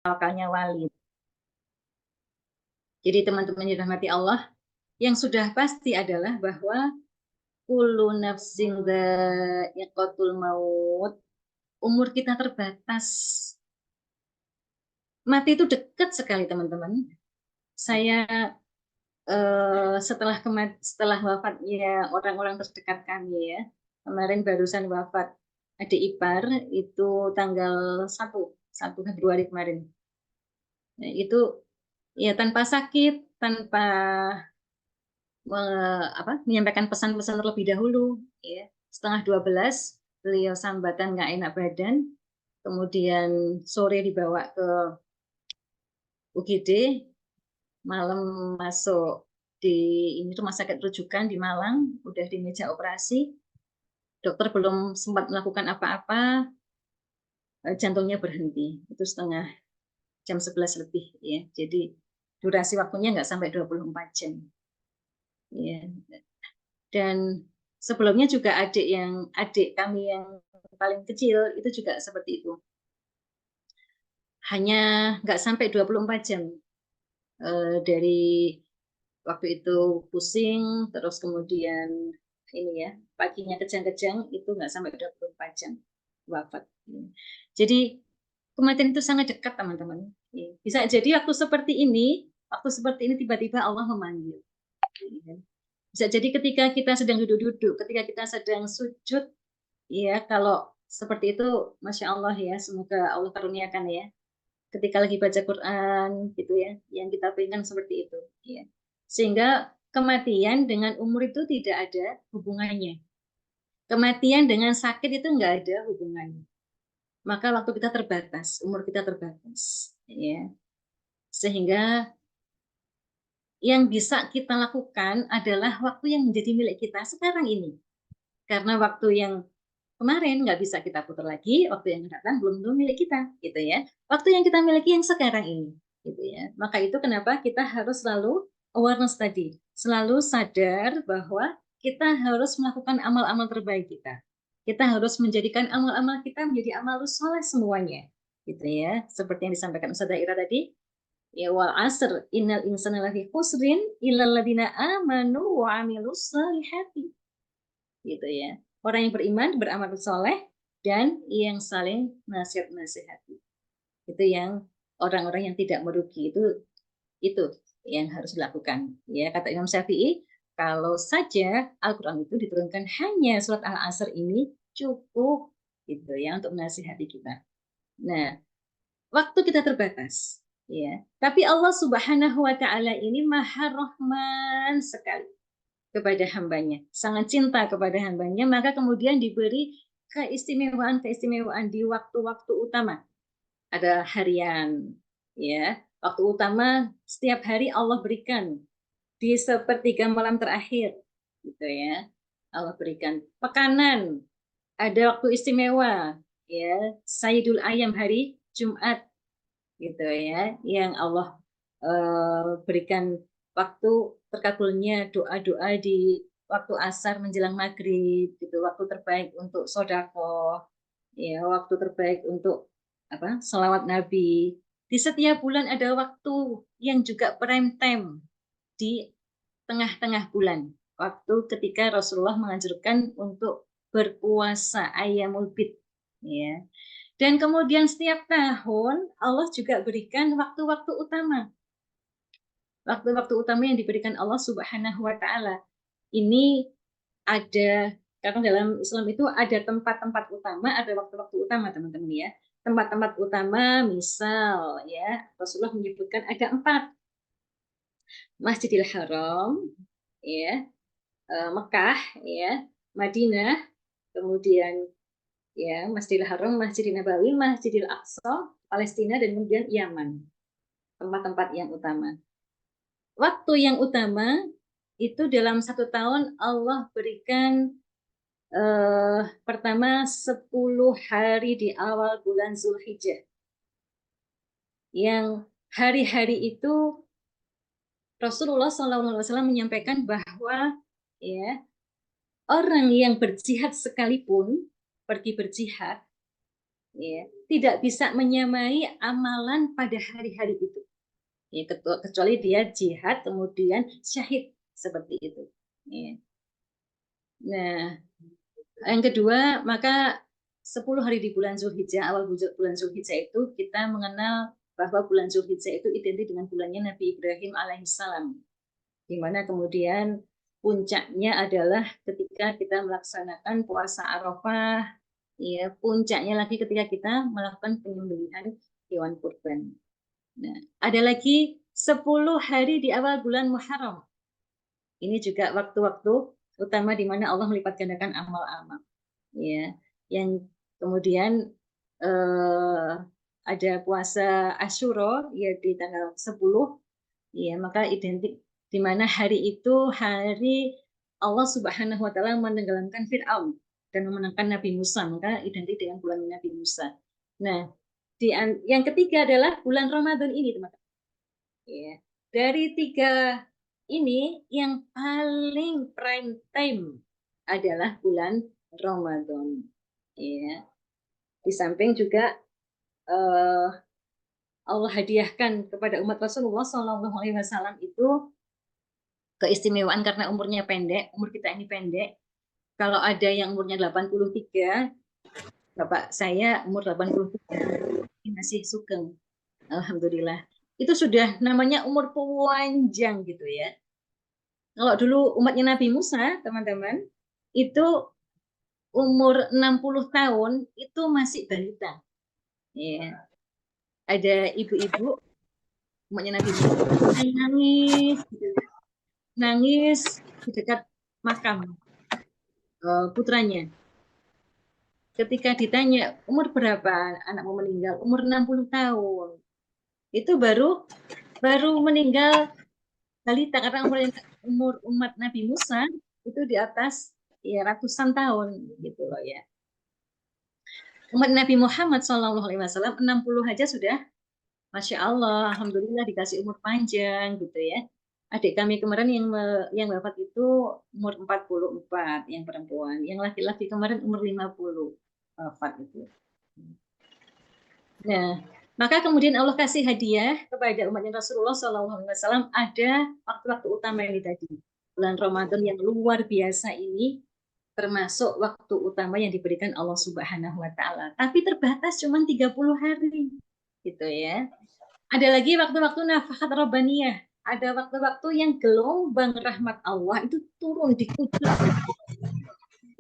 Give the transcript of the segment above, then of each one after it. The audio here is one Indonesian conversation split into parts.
tawakalnya wali. Jadi teman-teman yang dirahmati Allah, yang sudah pasti adalah bahwa kullu nafsin dha'iqatul maut, umur kita terbatas. Mati itu dekat sekali teman-teman. Saya setelah wafatnya orang-orang terdekat kami ya, kemarin barusan wafat adik ipar itu tanggal 1 Februari kemarin. Nah, itu ya tanpa sakit, tanpa menyampaikan pesan-pesan terlebih dahulu ya. Setengah 12 beliau sambatan nggak enak badan, kemudian sore dibawa ke UGD, malam masuk di ini rumah sakit rujukan di Malang, udah di meja operasi, dokter belum sempat melakukan apa-apa, jantungnya berhenti, itu setengah jam 11 lebih ya, jadi durasi waktunya nggak sampai 24 jam ya. Dan sebelumnya juga adik kami yang paling kecil itu juga seperti itu, hanya nggak sampai 24 jam dari waktu itu pusing, terus kemudian ini ya, paginya kejang-kejang, itu nggak sampai 24 jam wafat. Jadi kematian itu sangat dekat teman-teman. Bisa jadi waktu seperti ini tiba-tiba Allah memanggil. Bisa jadi ketika kita sedang duduk-duduk, ketika kita sedang sujud, ya kalau seperti itu, Masya Allah ya, semoga Allah karuniakan ya. Ketika lagi baca Quran gitu ya, yang kita pengen seperti itu ya. Sehingga kematian dengan umur itu tidak ada hubungannya. Kematian dengan sakit itu nggak ada hubungannya. Maka waktu kita terbatas, umur kita terbatas ya. Sehingga yang bisa kita lakukan adalah waktu yang menjadi milik kita sekarang ini. Karena waktu yang kemarin nggak bisa kita putar lagi, waktu yang datang belum tentu milik kita, gitu ya. Waktu yang kita miliki yang sekarang ini, gitu ya. Maka itu kenapa kita harus selalu awareness tadi, selalu sadar bahwa kita harus melakukan amal-amal terbaik kita. Kita harus menjadikan amal-amal kita menjadi amal soleh semuanya, gitu ya. Seperti yang disampaikan Ustazah Ira tadi, ya wal asr innal insana lafi khusrin illal ladzina amanu wa amilus solihati, gitu ya. Orang yang beriman, beramal soleh, dan yang saling nasihat-nasihati. Itu yang orang-orang yang tidak merugi, itu yang harus dilakukan. Ya, kata Imam Syafi'i, kalau saja Al-Quran itu diturunkan hanya surat Al-Asr ini cukup gitu ya untuk menasihati kita. Nah, waktu kita terbatas, ya. Tapi Allah Subhanahu wa taala ini Maha Rahman sekali kepada hambanya, sangat cinta kepada hambanya, maka kemudian diberi keistimewaan-keistimewaan di waktu-waktu utama. Ada harian, ya, waktu utama setiap hari Allah berikan di sepertiga malam terakhir, gitu ya. Allah berikan pekanan, ada waktu istimewa, ya, Sayyidul Ayam hari Jumat, gitu ya, yang Allah berikan waktu terkabulnya doa-doa di waktu asar menjelang maghrib, gitu, waktu terbaik untuk sodako, ya, waktu terbaik untuk salawat Nabi. Di setiap bulan ada waktu yang juga prime time di tengah-tengah bulan, waktu ketika Rasulullah menganjurkan untuk berpuasa Ayyamul Bid, ya. Dan kemudian setiap tahun Allah juga berikan waktu-waktu utama. Waktu-waktu utama yang diberikan Allah Subhanahu wa taala. Ini ada, karena dalam Islam itu ada tempat-tempat utama, ada waktu-waktu utama, teman-teman ya. Tempat-tempat utama, misal ya, Rasulullah menyebutkan ada 4. Masjidil Haram, ya, Mekah, ya, Madinah, kemudian ya Masjidil Haram, Masjidil Nabawi, Masjidil Aqsa, Palestina, dan kemudian Yaman. Tempat-tempat yang utama. Waktu yang utama itu dalam 1 tahun Allah berikan pertama 10 hari di awal bulan Zulhijjah. Yang hari-hari itu Rasulullah SAW menyampaikan bahwa ya, orang yang berjihad sekalipun, pergi berjihad, ya, tidak bisa menyamai amalan pada hari-hari itu. Ya, kecuali dia jihad kemudian syahid seperti itu. Ya. Nah, yang kedua, maka 10 hari di bulan Zulhijjah, awal bulan Zulhijjah itu kita mengenal bahwa bulan Zulhijjah itu identik dengan bulannya Nabi Ibrahim alaihissalam, di mana kemudian puncaknya adalah ketika kita melaksanakan puasa Arafah, ya, puncaknya lagi ketika kita melakukan penyembelihan hewan kurban. Nah, ada lagi 10 hari di awal bulan Muharram. Ini juga waktu-waktu utama di mana Allah melipat gandakan amal-amal. Ya, yang kemudian ada puasa Asyura ya di tanggal 10, ya, maka identik di mana hari itu hari Allah Subhanahu wa taala menenggelamkan Firaun dan memenangkan Nabi Musa, maka identik dengan bulan Nabi Musa. Nah, yang ketiga adalah bulan Ramadan ini, teman-teman. Ya. Dari 3 ini yang paling prime time adalah bulan Ramadan. Ya. Di samping juga Allah hadiahkan kepada umat Rasulullah SAW itu keistimewaan karena umurnya pendek, umur kita ini pendek. Kalau ada yang umurnya 83, Bapak saya umur 83, masih sugeng. Alhamdulillah. Itu sudah namanya umur panjang gitu ya. Kalau dulu umatnya Nabi Musa, teman-teman, itu umur 60 tahun itu masih balita. Ya. Ada ibu-ibu umatnya Nabi Musa nangis gitu ya. Nangis di dekat makam putranya. Ketika ditanya, umur berapa anakmu meninggal? Umur 60 tahun. Itu baru meninggal balita karena umur umat Nabi Musa itu di atas ya ratusan tahun gitu loh ya. Umat Nabi Muhammad SAW 60 aja sudah, Masya Allah, Alhamdulillah dikasih umur panjang gitu ya. Adik kami kemarin yang wafat itu umur 44 yang perempuan, yang laki-laki kemarin umur 50 wafat itu. Nah, maka kemudian Allah kasih hadiah kepada umatnya Rasulullah SAW ada waktu-waktu utama ini tadi. Bulan Ramadan yang luar biasa ini termasuk waktu utama yang diberikan Allah Subhanahu wa taala. Tapi terbatas cuma 30 hari. Gitu ya. Ada lagi waktu-waktu nafahat robbaniyah. Ada waktu-waktu yang gelombang rahmat Allah itu turun di kudus.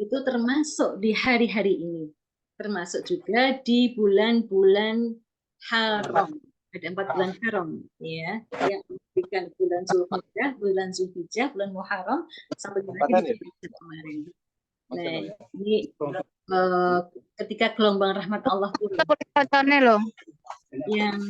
Itu termasuk di hari-hari ini. Termasuk juga di bulan-bulan haram. Ada 4 bulan haram ya, yang memberikan bulan Zulhijjah, bulan Muharram sampai dengan kemarin. Nah, ini ketika gelombang rahmat Allah turun. Yang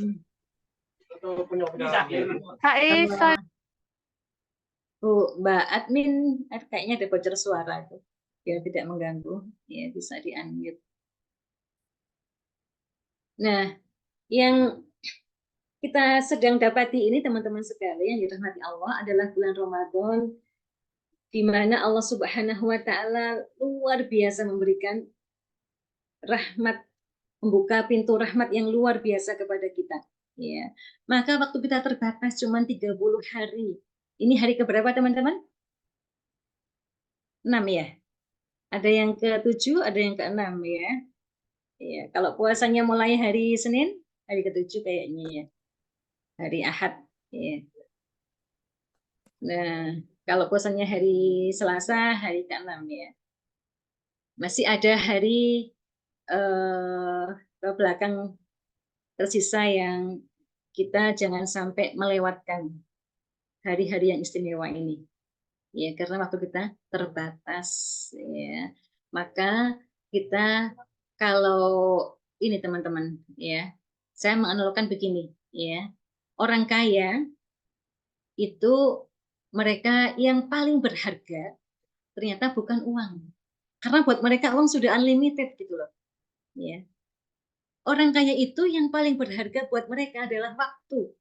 Mbak admin kayaknya ada bocor suara itu. Ya tidak mengganggu, ya bisa di-unmute. Nah, yang kita sedang dapati ini teman-teman sekalian yang dirahmati Allah adalah bulan Ramadan di mana Allah Subhanahu wa taala luar biasa memberikan rahmat, membuka pintu rahmat yang luar biasa kepada kita. Ya. Maka waktu kita terbatas cuma 30 hari. Ini hari keberapa teman-teman? 6 ya? Ada yang ke-7, ada yang ke-6 ya. Ya, kalau puasanya mulai hari Senin, hari ke-7 kayaknya ya. Hari Ahad ya. Nah, kalau puasanya hari Selasa, hari ke-6 ya. Masih ada hari ke belakang tersisa yang kita jangan sampai melewatkan hari-hari yang istimewa ini. Ya, karena waktu kita terbatas ya. Maka kita kalau ini teman-teman ya, saya menganalogkan begini ya. Orang kaya itu mereka yang paling berharga ternyata bukan uang. Karena buat mereka uang sudah unlimited gitu loh. Ya. Orang kaya itu yang paling berharga buat mereka adalah waktu.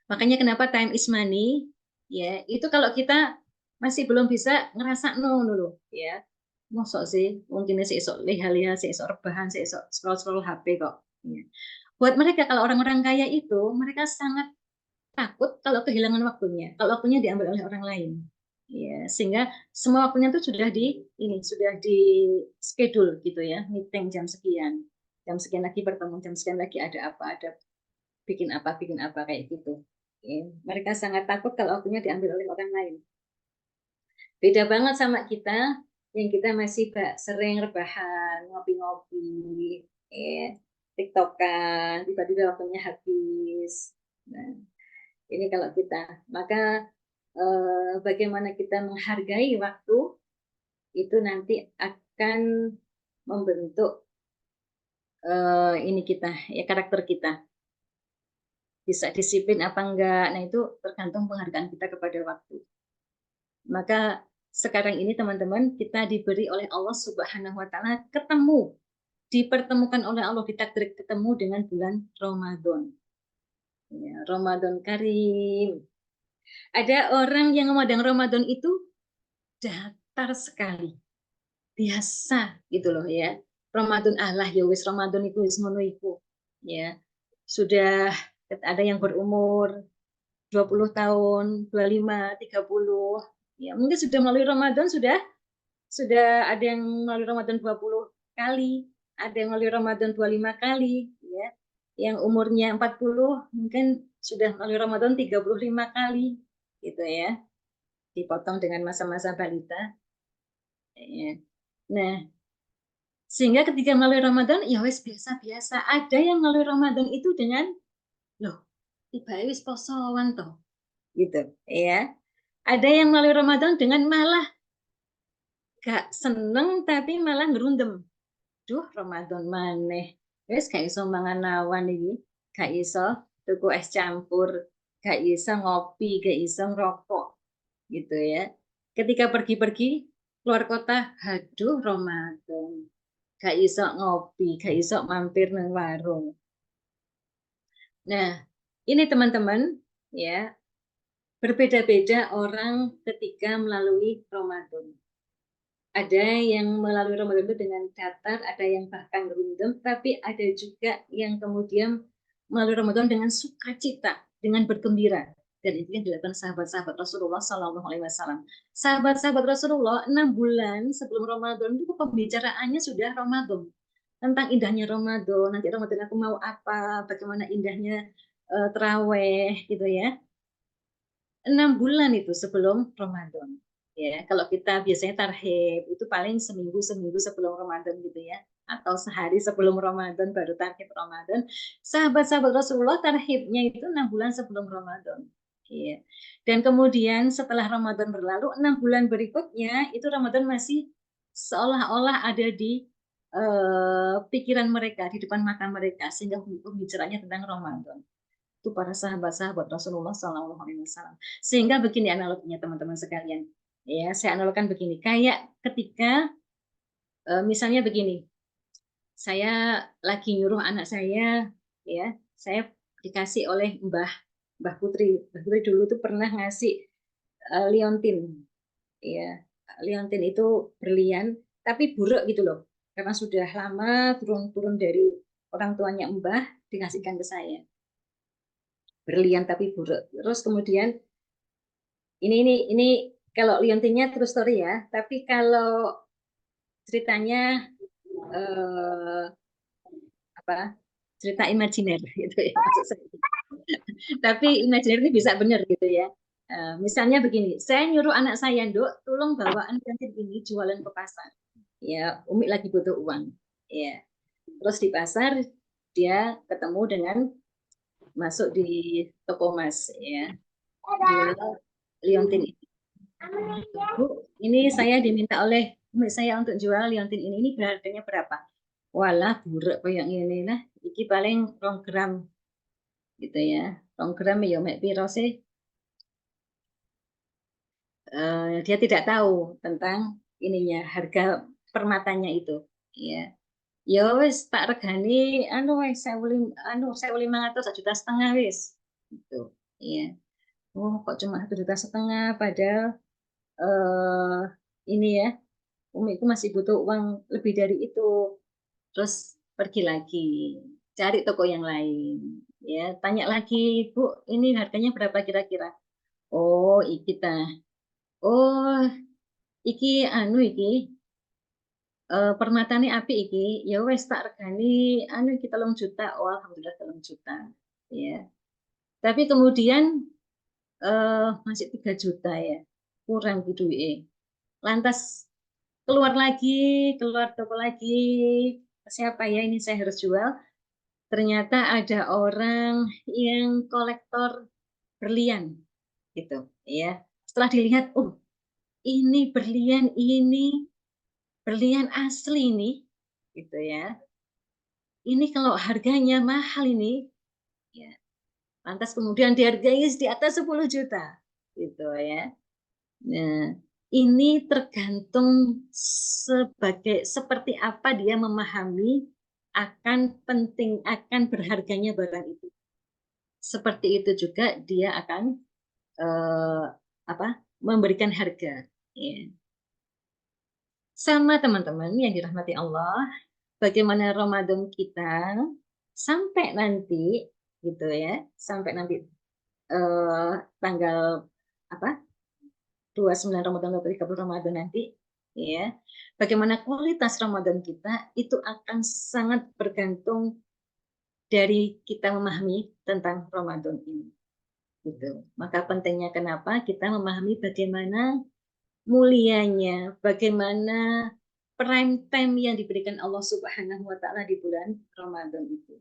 Makanya kenapa time is money, ya itu kalau kita masih belum bisa ngerasa no dulu, ya mosok sih mungkin esok lihat-lihat, esok rebahan, esok scroll-scroll HP kok. Ya. Buat mereka kalau orang-orang kaya itu mereka sangat takut kalau kehilangan waktunya, kalau waktunya diambil oleh orang lain. Ya, sehingga semua waktunya itu sudah di schedule gitu ya, meeting jam sekian lagi bertemu, jam sekian lagi ada apa, ada bikin apa kayak gitu. Ya, mereka sangat takut kalau waktunya diambil oleh orang lain. Beda banget sama kita yang kita masih sering rebahan, ngopi-ngopi, ya, tiktokan, tiba-tiba waktunya habis. Nah, ini kalau kita, maka bagaimana kita menghargai waktu itu nanti akan membentuk ini kita, ya karakter kita. Bisa disiplin apa enggak, nah itu tergantung penghargaan kita kepada waktu. Maka sekarang ini teman-teman kita diberi oleh Allah Subhanahu wa taala dipertemukan oleh Allah ditakdir ketemu dengan bulan Ramadan. Ya, Ramadan Karim. Ada orang yang memandang Ramadan itu datar sekali, biasa gitu loh ya. Ramadan Allah ya wis Ramadan itu wis ngono iku. Ya. Sudah ada yang berumur 20 tahun, 25, 30. Ya, mungkin sudah melalui Ramadan sudah ada yang melalui Ramadan 20 kali, ada yang melalui Ramadan 25 kali, ya. Yang umurnya 40 mungkin sudah melalui Ramadan 35 kali, gitu ya. Dipotong dengan masa-masa balita. Ya. Nah, sehingga ketika melalui Ramadan, ya wis biasa-biasa. Ada yang melalui Ramadan itu dengan, loh, tiba wis posoan toh, gitu ya. Ada yang melalui Ramadan dengan malah gak seneng tapi malah ngerundem. Duh, Ramadan maneh. Wis gak iso mangan awan iki, gak iso tuku es campur, gak iso ngopi, gak iso ngerokok gitu ya. Ketika pergi-pergi keluar kota, aduh Ramadan. Gak iso ngopi, gak iso mampir nang warung. Nah, ini teman-teman ya, berbeda-beda orang ketika melalui Ramadan. Ada yang melalui Ramadan itu dengan datar, ada yang bahkan berundem, tapi ada juga yang kemudian melalui Ramadan dengan sukacita, dengan bergembira. Dan itu yang dilakukan sahabat-sahabat Rasulullah Sallallahu Alaihi Wasallam. Sahabat-sahabat Rasulullah 6 bulan sebelum Ramadan itu pembicaraannya sudah Ramadan, tentang indahnya Ramadan. Nanti Ramadan aku mau apa, bagaimana indahnya teraweh gitu ya. 6 bulan itu sebelum Ramadan. Ya, kalau kita biasanya tarhib itu paling seminggu sebelum Ramadan gitu ya, atau sehari sebelum Ramadan baru tarhib Ramadan. Sahabat-sahabat Rasulullah tarhibnya itu 6 bulan sebelum Ramadan. Ya. Dan kemudian setelah Ramadan berlalu 6 bulan berikutnya itu Ramadan masih seolah-olah ada di pikiran mereka, di depan mata mereka, sehingga pembicaranya tentang Ramadan itu para sahabat-sahabat Rasulullah Sallallahu Alaihi Wasallam. Sehingga begini analoginya teman-teman sekalian. Ya, saya analogkan begini. Kayak ketika misalnya begini, saya lagi nyuruh anak saya, ya, saya dikasih oleh Mbah Putri. Mbah Putri dulu tuh pernah ngasih liontin, ya, liontin itu berlian, tapi buruk gitu loh, karena sudah lama turun-turun dari orang tuanya Mbah dikasihkan ke saya berlian tapi buruk. Terus kemudian ini kalau liontinnya terus story ya, tapi kalau ceritanya eh, apa cerita imajiner gitu ya maksud saya. Tapi imajiner ini bisa benar gitu ya. Misalnya begini, saya nyuruh anak saya, Dok, tolong bawaan liontin ini jualan ke pasar. Ya, Umi lagi butuh uang. Ya, terus di pasar dia ketemu dengan masuk di toko emas ya, jual liontin. Bu, ini saya diminta oleh saya untuk jual liontin ini harganya berapa? Walah, buruk kayak ini lah. Iki paling 2 gram gitu ya. 2 gram ya mek piro sih? Dia tidak tahu tentang ininya harga permatanya itu. Ya, ya wis tak regani anu wis 1.500 1,5 juta wis. Gitu. Iya. Oh, kok cuma 1,5 juta padahal ini ya Umiku masih butuh uang lebih dari itu. Terus pergi lagi, cari toko yang lain. Ya, tanya lagi, Bu, ini harganya berapa kira-kira? Oh, iki ta. Oh, iki anu iki permatane apik iki. Ya wes tak regani anu iki 3 juta. Oh, alhamdulillah 3 juta. Ya. Tapi kemudian masih 3 juta ya. Kurang gitu lantas keluar toko lagi. Siapa ya ini saya harus jual? Ternyata ada orang yang kolektor berlian gitu ya. Setelah dilihat, oh ini berlian asli nih gitu ya. Ini kalau harganya mahal ini ya. Lantas kemudian dihargai di atas 10 juta gitu ya. Nah, ini tergantung seperti apa dia memahami akan berharganya barang itu. Seperti itu juga dia akan eh, apa memberikan harga. Ya. Sama teman-teman yang dirahmati Allah, bagaimana Ramadan kita sampai nanti gitu ya, sampai nanti eh, tanggal apa 29 Ramadan atau 30 Ramadan nanti ya. Bagaimana kualitas Ramadan kita itu akan sangat bergantung dari kita memahami tentang Ramadan ini. Gitu. Maka pentingnya kenapa kita memahami bagaimana mulianya, bagaimana prime time yang diberikan Allah Subhanahu wa taala di bulan Ramadan itu.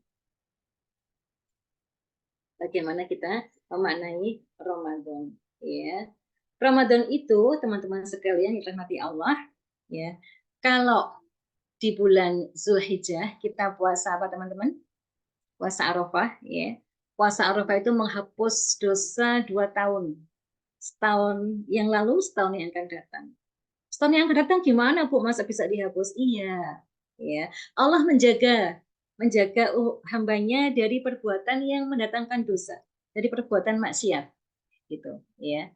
Bagaimana kita memaknai Ramadan, ya. Ramadan itu teman-teman sekalian yang dirahmati Allah, ya. Kalau di bulan Zulhijjah kita puasa apa teman-teman? Puasa Arafah, ya. Puasa Arafah itu menghapus dosa 2 tahun. Setahun yang lalu, setahun yang akan datang. Setahun yang akan datang gimana Bu? Masa bisa dihapus? Iya, ya. Allah menjaga hambanya dari perbuatan yang mendatangkan dosa, dari perbuatan maksiat, gitu, ya.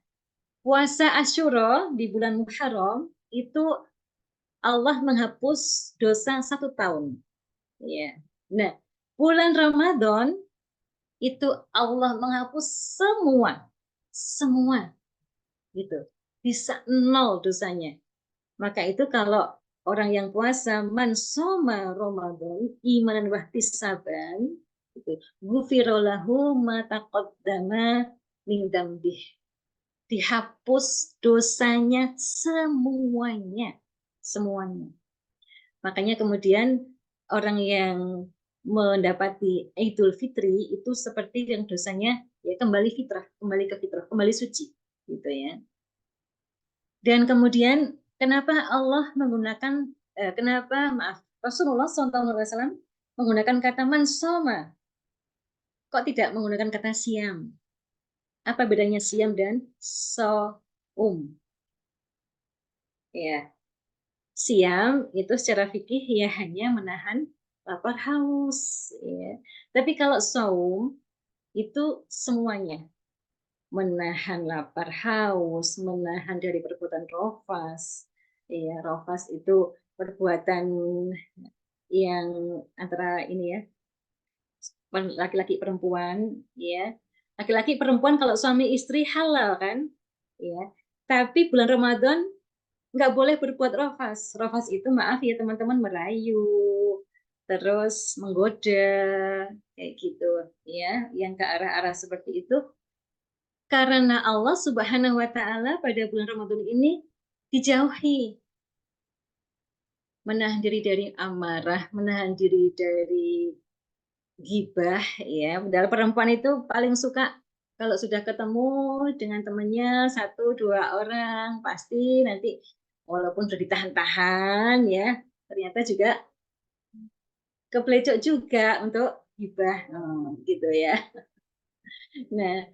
Puasa Asyura di bulan Muharram itu Allah menghapus dosa 1 tahun, ya. Nah, bulan Ramadan itu Allah menghapus semua, gitu. Bisa nol dosanya. Maka itu kalau orang yang puasa man soma Ramadan imanan wahtisaban itu gufirolahu ma taqaddama min dambih. Dihapus dosanya semuanya. Semuanya. Makanya kemudian orang yang mendapati Idul Fitri itu seperti yang dosanya ya kembali fitrah, kembali ke fitrah, kembali suci gitu ya. Dan kemudian kenapa Allah menggunakan Rasulullah SAW menggunakan kata mansoma, kok tidak menggunakan kata siam? Apa bedanya siam dan soum? Ya, siam itu secara fikih ya hanya menahan lapar haus. Ya. Tapi kalau saum itu semuanya, menahan lapar haus, menahan dari perbuatan rofas. Ya, rofas itu perbuatan yang antara ini ya, laki-laki perempuan, ya. Laki-laki perempuan kalau suami istri halal kan, ya. Tapi bulan Ramadan nggak boleh berbuat rofas. Rofas itu maaf ya teman-teman merayu, terus menggoda, kayak gitu, ya, yang ke arah-arah seperti itu. Karena Allah Subhanahu wa taala pada bulan Ramadan ini dijauhi, menahan diri dari amarah, menahan diri dari gibah ya. Padahal perempuan itu paling suka kalau sudah ketemu dengan temannya 1 2 orang pasti nanti walaupun sudah ditahan-tahan ya, ternyata juga keplecok juga untuk gibah gitu ya. Nah,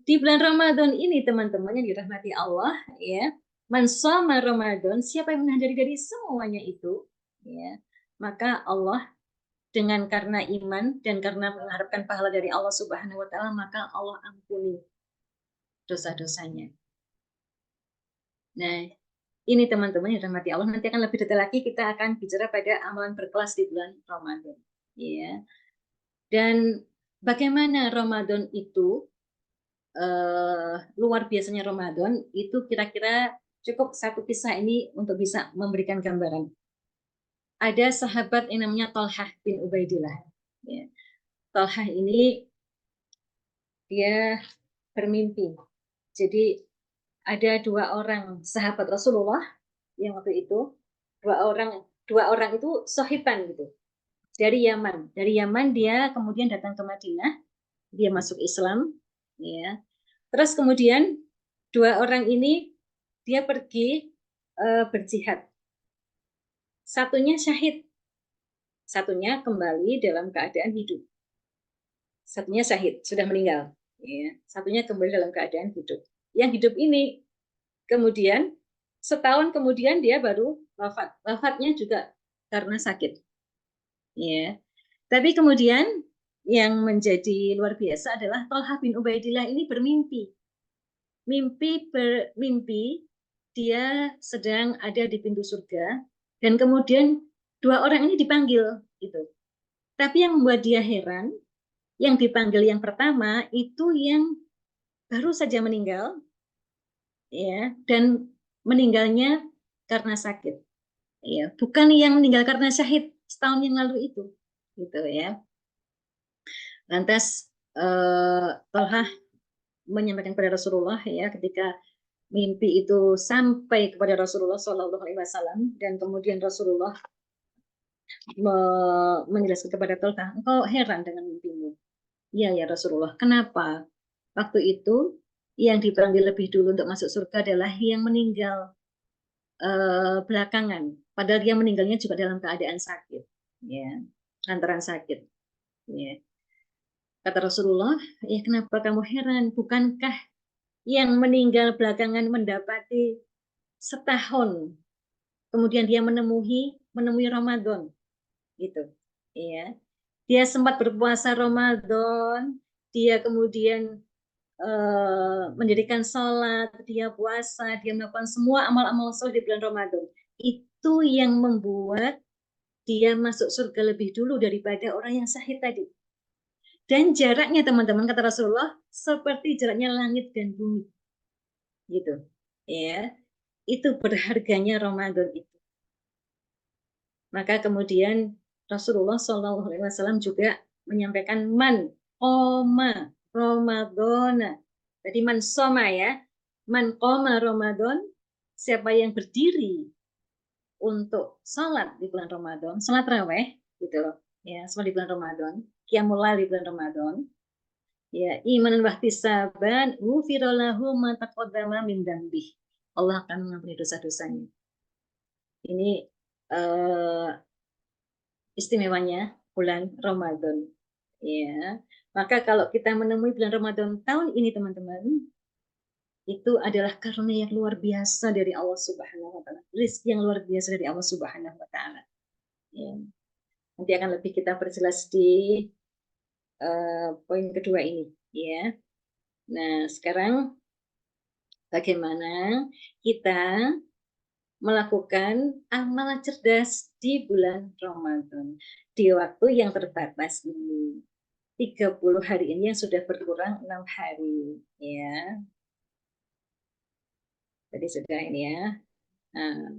di bulan Ramadan ini teman-teman yang dirahmati Allah ya, man shoma Ramadan, siapa yang menahan diri dari semuanya itu ya, maka Allah dengan karena iman dan karena mengharapkan pahala dari Allah Subhanahu wa taala maka Allah ampuni dosa-dosanya. Nah, Ini teman-teman yang dirahmati Allah, nanti akan lebih detail lagi, kita akan bicara pada amalan berkelas di bulan Ramadan. Ya. Dan bagaimana Ramadan itu, luar biasanya Ramadan, itu kira-kira cukup satu kisah ini untuk bisa memberikan gambaran. Ada sahabat yang namanya Thalhah bin Ubaidillah. Ya. Thalhah ini dia bermimpi. Jadi ada dua orang sahabat Rasulullah yang waktu itu, dua orang itu sohiban gitu, dari Yaman. Dari Yaman dia kemudian datang ke Madinah, dia masuk Islam, ya. Terus kemudian dua orang ini dia pergi berjihad. Satunya syahid, satunya kembali dalam keadaan hidup. Satunya syahid, sudah meninggal, ya. Satunya kembali dalam keadaan hidup. Yang hidup ini kemudian setahun kemudian dia baru wafat. Wafatnya juga karena sakit. Ya. Tapi kemudian yang menjadi luar biasa adalah Thalhah bin Ubaidillah ini bermimpi. Mimpi dia sedang ada di pintu surga dan kemudian dua orang ini dipanggil gitu. Tapi yang membuat dia heran, yang dipanggil yang pertama itu yang baru saja meninggal, ya, dan meninggalnya karena sakit, ya, bukan yang meninggal karena syahid setahun yang lalu itu, gitu ya. Lantas Thalhah menyampaikan kepada Rasulullah, ya, ketika mimpi itu sampai kepada Rasulullah Shallallahu Alaihi Wasallam, dan kemudian Rasulullah menjelaskan kepada Thalhah, engkau heran dengan mimpimu. Iya ya Rasulullah, kenapa? Waktu itu yang dipanggil lebih dulu untuk masuk surga adalah yang meninggal belakangan. Padahal dia meninggalnya juga dalam keadaan sakit, ya, lantaran sakit. Ya. Kata Rasulullah, ya kenapa kamu heran? Bukankah yang meninggal belakangan mendapati setahun, kemudian dia menemui Ramadan, gitu, ya. Dia sempat berpuasa Ramadan, dia kemudian mendirikan sholat, dia puasa, dia melakukan semua amal-amal soleh di bulan Ramadan. Itu yang membuat dia masuk surga lebih dulu daripada orang yang syahid tadi. Dan jaraknya teman-teman, kata Rasulullah, seperti jaraknya langit dan bumi. Gitu. Ya. Itu berharganya Ramadan itu. Maka kemudian Rasulullah SAW juga menyampaikan man qoma Ramadana. Jadi man soma, ya. Man qoma Ramadan, siapa yang berdiri untuk sholat di bulan Ramadan, sholat raweh, gitu loh, ya, sholat di bulan Ramadan, qiyamul lail di bulan Ramadan, ya, iman wahtisaban, ghufira lahu ma taqaddama min dzambih. Allah akan mengampuni dosa-dosanya. Ini istimewanya bulan Ramadan, ya. Maka kalau kita menemui bulan Ramadan tahun ini teman-teman, itu adalah karunia yang luar biasa dari Allah Subhanahu wa taala, rezeki yang luar biasa dari Allah Subhanahu wa taala, ya. Nanti akan lebih kita perjelas di poin kedua ini, ya. Nah, sekarang bagaimana kita melakukan amal cerdas di bulan Ramadan di waktu yang terbatas ini. 30 hari ini yang sudah berkurang 6 hari, ya. Tadi sudah ini, ya. Nah,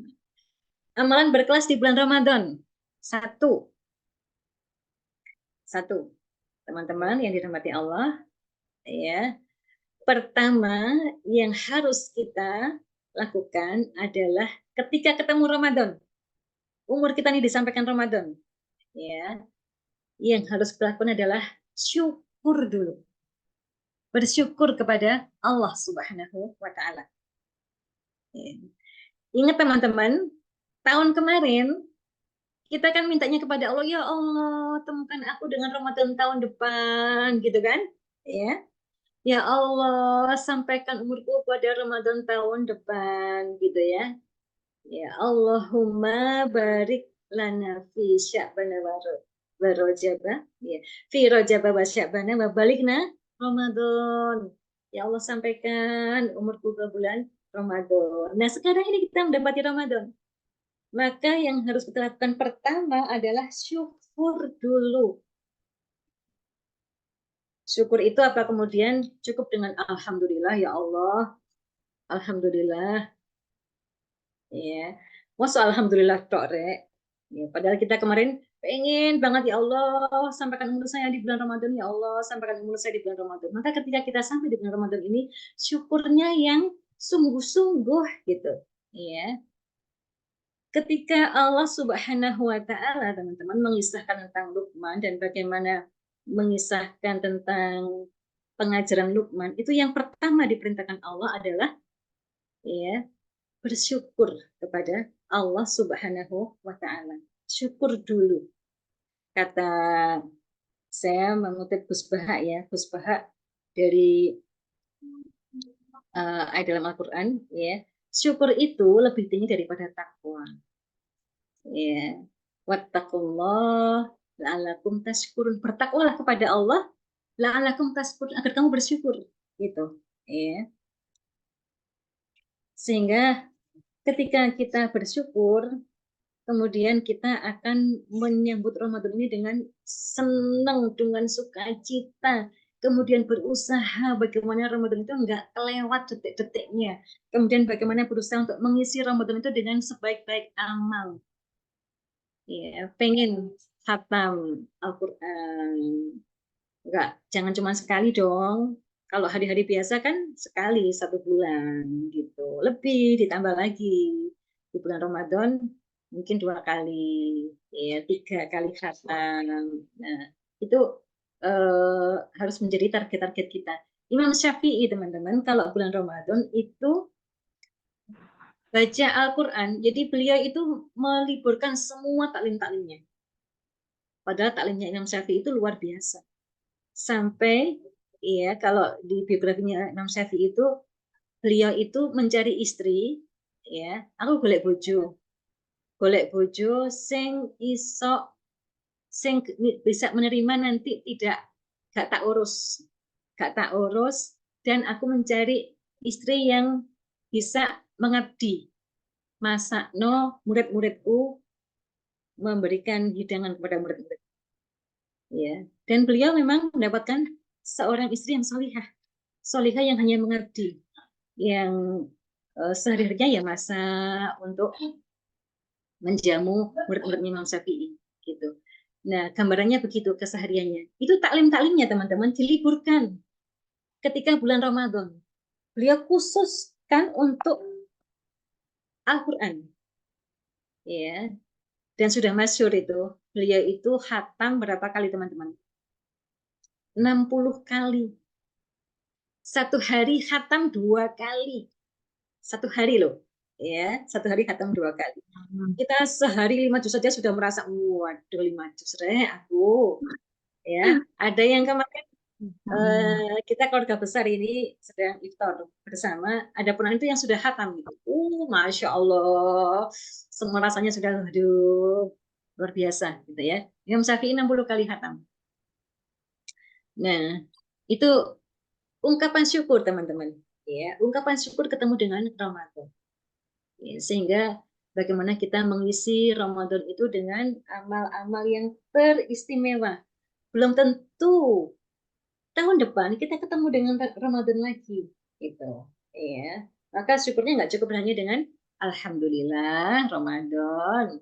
amalan berkelas di bulan Ramadan. Satu, teman-teman yang dirahmati Allah, ya. Pertama yang harus kita lakukan adalah ketika ketemu Ramadan, umur kita ini disampaikan Ramadan, ya, yang harus kita lakukan adalah syukur dulu, bersyukur kepada Allah Subhanahu wa taala. Ya. Ingat teman-teman, tahun kemarin kita kan mintanya kepada Allah, ya Allah temukan aku dengan Ramadan tahun depan, gitu kan, ya. Ya Allah, sampaikan umurku pada Ramadan tahun depan, gitu ya. Ya Allahumma barik lana fi sya'bana wa rajaba, ya. Fi rajaba wa sya'bana wa balikna Ramadan. Ya Allah, sampaikan umurku ke bulan Ramadan. Nah, sekarang ini kita mendapati Ramadan. Maka yang harus kita lakukan pertama adalah syukur dulu. Syukur itu apa kemudian? Cukup dengan alhamdulillah ya Allah. Alhamdulillah. Ya. Masa alhamdulillah tok, Rek. Ya, padahal kita kemarin pengen banget ya Allah sampaikan umur saya di bulan Ramadan ya Allah sampaikan umur saya di bulan Ramadan. Maka ketika kita sampai di bulan Ramadan ini syukurnya yang sungguh-sungguh gitu. Ya. Ketika Allah Subhanahu wa taala teman-teman mengisahkan tentang Luqman dan bagaimana mengisahkan tentang pengajaran Luqman, itu yang pertama diperintahkan Allah adalah ya bersyukur kepada Allah Subhanahu wa taala. Syukur dulu. Kata saya mengutip Gus Baha ya, Gus Baha dari ayat dalam Al-Qur'an ya. Syukur itu lebih tinggi daripada takwa. Ya. Wattaqullah la'allakum tashkurun. Bertakwalah kepada Allah la'allakum tashkurun agar kamu bersyukur gitu. Ya. Sehingga ketika kita bersyukur, kemudian kita akan menyambut Ramadan ini dengan senang, dengan sukacita. Kemudian berusaha bagaimana Ramadan itu enggak kelewat detik-detiknya. Kemudian bagaimana berusaha untuk mengisi Ramadan itu dengan sebaik-baik amal. Ya, pengen khatam Al-Quran. Enggak, jangan cuma sekali dong. Kalau hari-hari biasa kan sekali 1 bulan gitu. Lebih ditambah lagi di bulan Ramadan mungkin 2 kali, ya 3 kali khatam. Nah, itu harus menjadi target-target kita. Imam Syafi'i teman-teman, kalau bulan Ramadan itu baca Al-Quran, jadi beliau itu meliburkan semua taklim-taklimnya. Padahal taklimnya Imam Syafi'i itu luar biasa. Sampai ya kalau di biografinya Imam Syafi'i itu beliau itu mencari istri ya, aku golek bojo sing iso sing bisa menerima nanti tidak gak tak urus dan aku mencari istri yang bisa mengabdi masakno murid-muridku memberikan hidangan kepada murid-murid ya dan beliau memang mendapatkan seorang istri yang solihah yang hanya mengabdi yang sehari-harinya ya masak untuk menjamu murid-muridnya Imam Syafi'i gitu. Nah, gambarannya begitu kesehariannya. Itu taklim-taklimnya teman-teman diliburkan ketika bulan Ramadan. Beliau khususkan untuk Al-Qur'an. Ya. Dan sudah masyhur itu. Beliau itu khatam berapa kali teman-teman? 60 kali. Satu hari khatam 2 kali. Satu hari loh. Ya, satu hari khatam 2 kali. Kita sehari 5 juz saja sudah merasa waduh 5 juz aku ya ada yang kemarin kita keluarga besar ini sedang iftar bersama ada pun itu yang sudah khatam gitu masya Allah semua rasanya sudah aduh luar biasa gitu ya Imam Syafi'i 60 kali khatam. Nah itu ungkapan syukur teman-teman ya ungkapan syukur ketemu dengan Ramadan. Ya, sehingga bagaimana kita mengisi Ramadan itu dengan amal-amal yang teristimewa. Belum tentu tahun depan kita ketemu dengan Ramadan lagi, gitu. Ya, maka syukurnya nggak cukup hanya dengan Alhamdulillah Ramadan.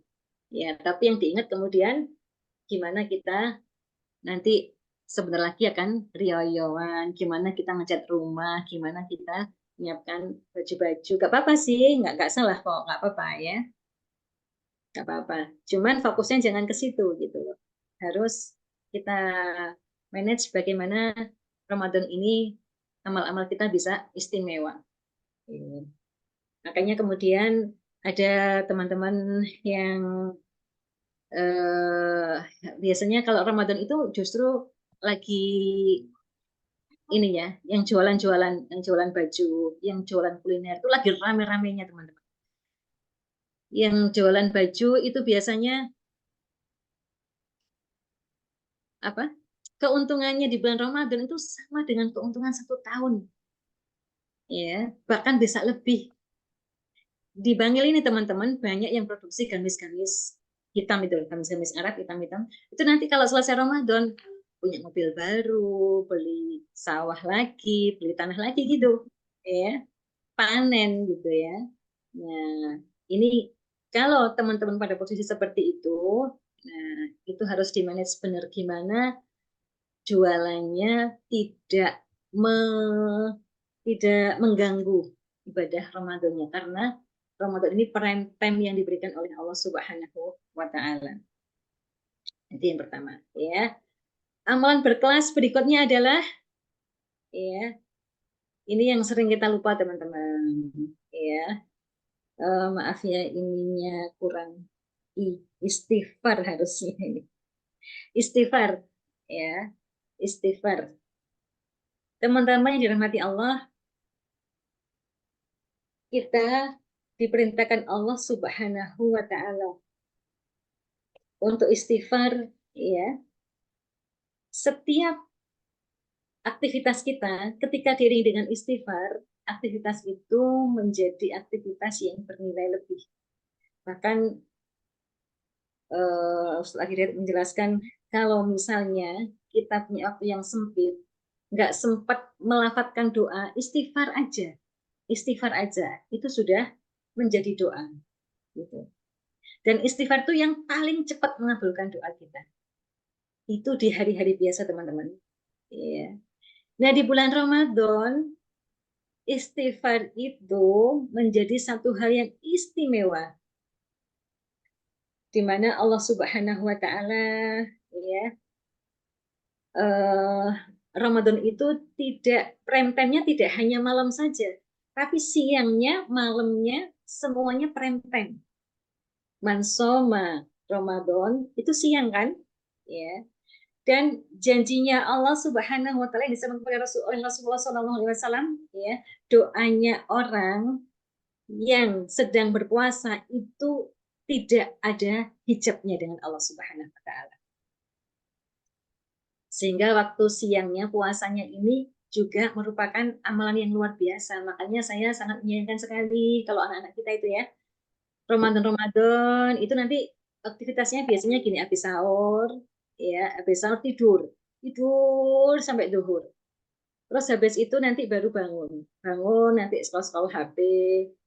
Ya, tapi yang diingat kemudian gimana kita nanti sebentar lagi akan riyoyoan, gimana kita ngecat rumah, gimana kita menyiapkan baju-baju. Gak apa-apa sih, nggak salah kok, nggak apa-apa ya. Nggak apa-apa. Cuman fokusnya jangan ke situ gitu loh. Harus kita manage bagaimana Ramadan ini amal-amal kita bisa istimewa. Makanya kemudian ada teman-teman yang biasanya kalau Ramadan itu justru lagi ini ya, yang jualan baju, yang jualan kuliner itu lagi rame-ramenya teman-teman. Yang jualan baju itu biasanya apa? Keuntungannya di bulan Ramadan itu sama dengan keuntungan 1 tahun, ya, bahkan bisa lebih. di Bangil ini teman-teman banyak yang produksi gamis-gamis hitam itu, gamis-gamis Arab hitam-hitam. Itu nanti kalau selesai Ramadan punya mobil baru, beli sawah lagi, beli tanah lagi gitu, ya, panen gitu ya. Nah, ini kalau teman-teman pada posisi seperti itu, nah itu harus di-manage benar gimana jualannya tidak mengganggu ibadah Ramadannya, karena Ramadan ini prime time yang diberikan oleh Allah Subhanahu wa taala. Itu yang pertama, ya. Amalan berkelas berikutnya adalah, ya, ini yang sering kita lupa teman-teman, ya. Maaf ya, ininya kurang istighfar harusnya ini. Istighfar, ya, istighfar. Teman-teman yang dirahmati Allah, kita diperintahkan Allah Subhanahu wa taala untuk istighfar, ya. Setiap aktivitas kita ketika diiringi dengan istighfar, aktivitas itu menjadi aktivitas yang bernilai lebih. Bahkan Ustaz Hidayat menjelaskan kalau misalnya kita punya waktu yang sempit, nggak sempat melafalkan doa, istighfar aja, itu sudah menjadi doa. Gitu. Dan istighfar itu yang paling cepat mengabulkan doa kita. Itu di hari-hari biasa teman-teman. Ya. Nah di bulan Ramadan, istighfar itu menjadi satu hal yang istimewa, di mana Allah Subhanahu wa taala, ya, Ramadan itu tidak prime time-nya tidak hanya malam saja, tapi siangnya, malamnya semuanya prime time. Mansoma Ramadan itu siang kan, ya. Dan janjinya Allah Subhanahu wa taala yang disampaikan oleh Rasulullah SAW, ya, doanya orang yang sedang berpuasa itu tidak ada hijabnya dengan Allah Subhanahu wa taala. Sehingga waktu siangnya puasanya ini juga merupakan amalan yang luar biasa. Makanya saya sangat menyayangkan sekali kalau anak-anak kita itu ya, Ramadan itu nanti aktivitasnya biasanya gini, habis sahur, ya, habis sahur tidur sampai zuhur. Terus habis itu nanti baru bangun nanti scroll HP,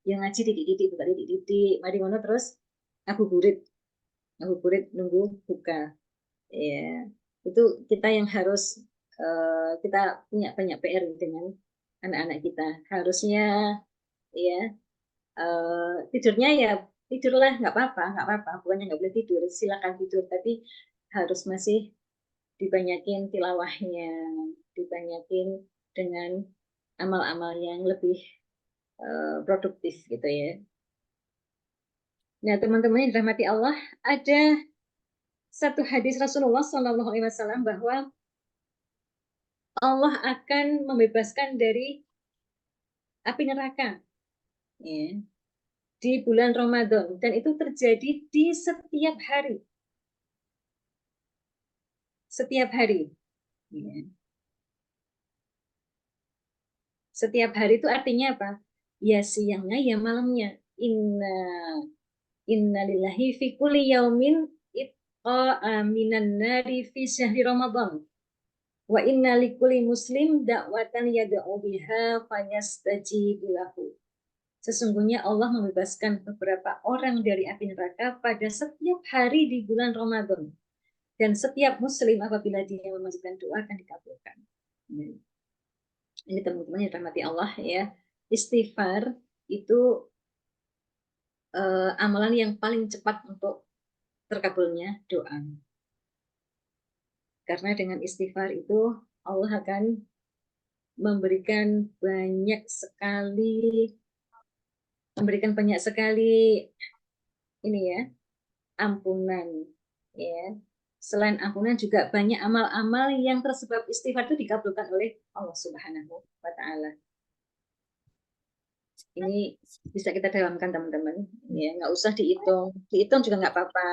yang ngaji didik-didik, buka didik-didik, mari ngono terus ngabuburit nunggu buka. Ya, itu kita yang harus kita punya banyak PR dengan anak-anak kita. Harusnya ya tidurnya ya tidurlah, nggak apa-apa, bukannya nggak boleh tidur, silakan tidur, tapi harus masih dibanyakin tilawahnya, dibanyakin dengan amal-amal yang lebih produktif gitu ya. Nah teman-teman yang dirahmati Allah, ada satu hadis Rasulullah SAW bahwa Allah akan membebaskan dari api neraka, ya, di bulan Ramadan, dan itu terjadi di setiap hari, ya. Setiap hari itu artinya apa? Ya siangnya ya malamnya. Inna lillahi fi kulli yaumin itqa minan nari fi syahri Ramadan. Wa inna likulli muslim da'watan yad'u biha fayastajibu lahu. Sesungguhnya Allah membebaskan beberapa orang dari api neraka pada setiap hari di bulan Ramadan. Dan setiap muslim apabila dia memasukkan doa akan dikabulkan. Ini teman-teman yang dirahmati Allah ya. Istighfar itu amalan yang paling cepat untuk terkabulnya doa. Karena dengan istighfar itu Allah akan memberikan banyak sekali ini ya, ampunan ya. Selain ampunan juga banyak amal-amal yang tersebab istighfar itu dikabulkan oleh Allah Subhanahu wa taala. Ini bisa kita dalamkan teman-teman, ya, nggak usah dihitung juga nggak apa-apa,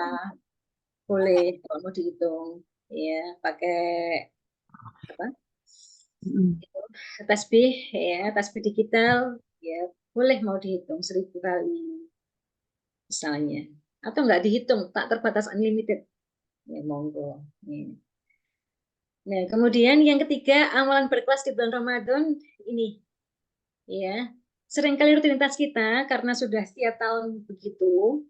boleh kalau mau dihitung, ya, pakai apa? Tasbih, ya, tasbih digital, ya, boleh mau dihitung 1000 kali, misalnya, atau nggak dihitung, tak terbatas unlimited, ya monggo. Nah, kemudian yang ketiga, amalan berkelas di bulan Ramadan ini, ya, seringkali rutinitas kita karena sudah setiap tahun begitu,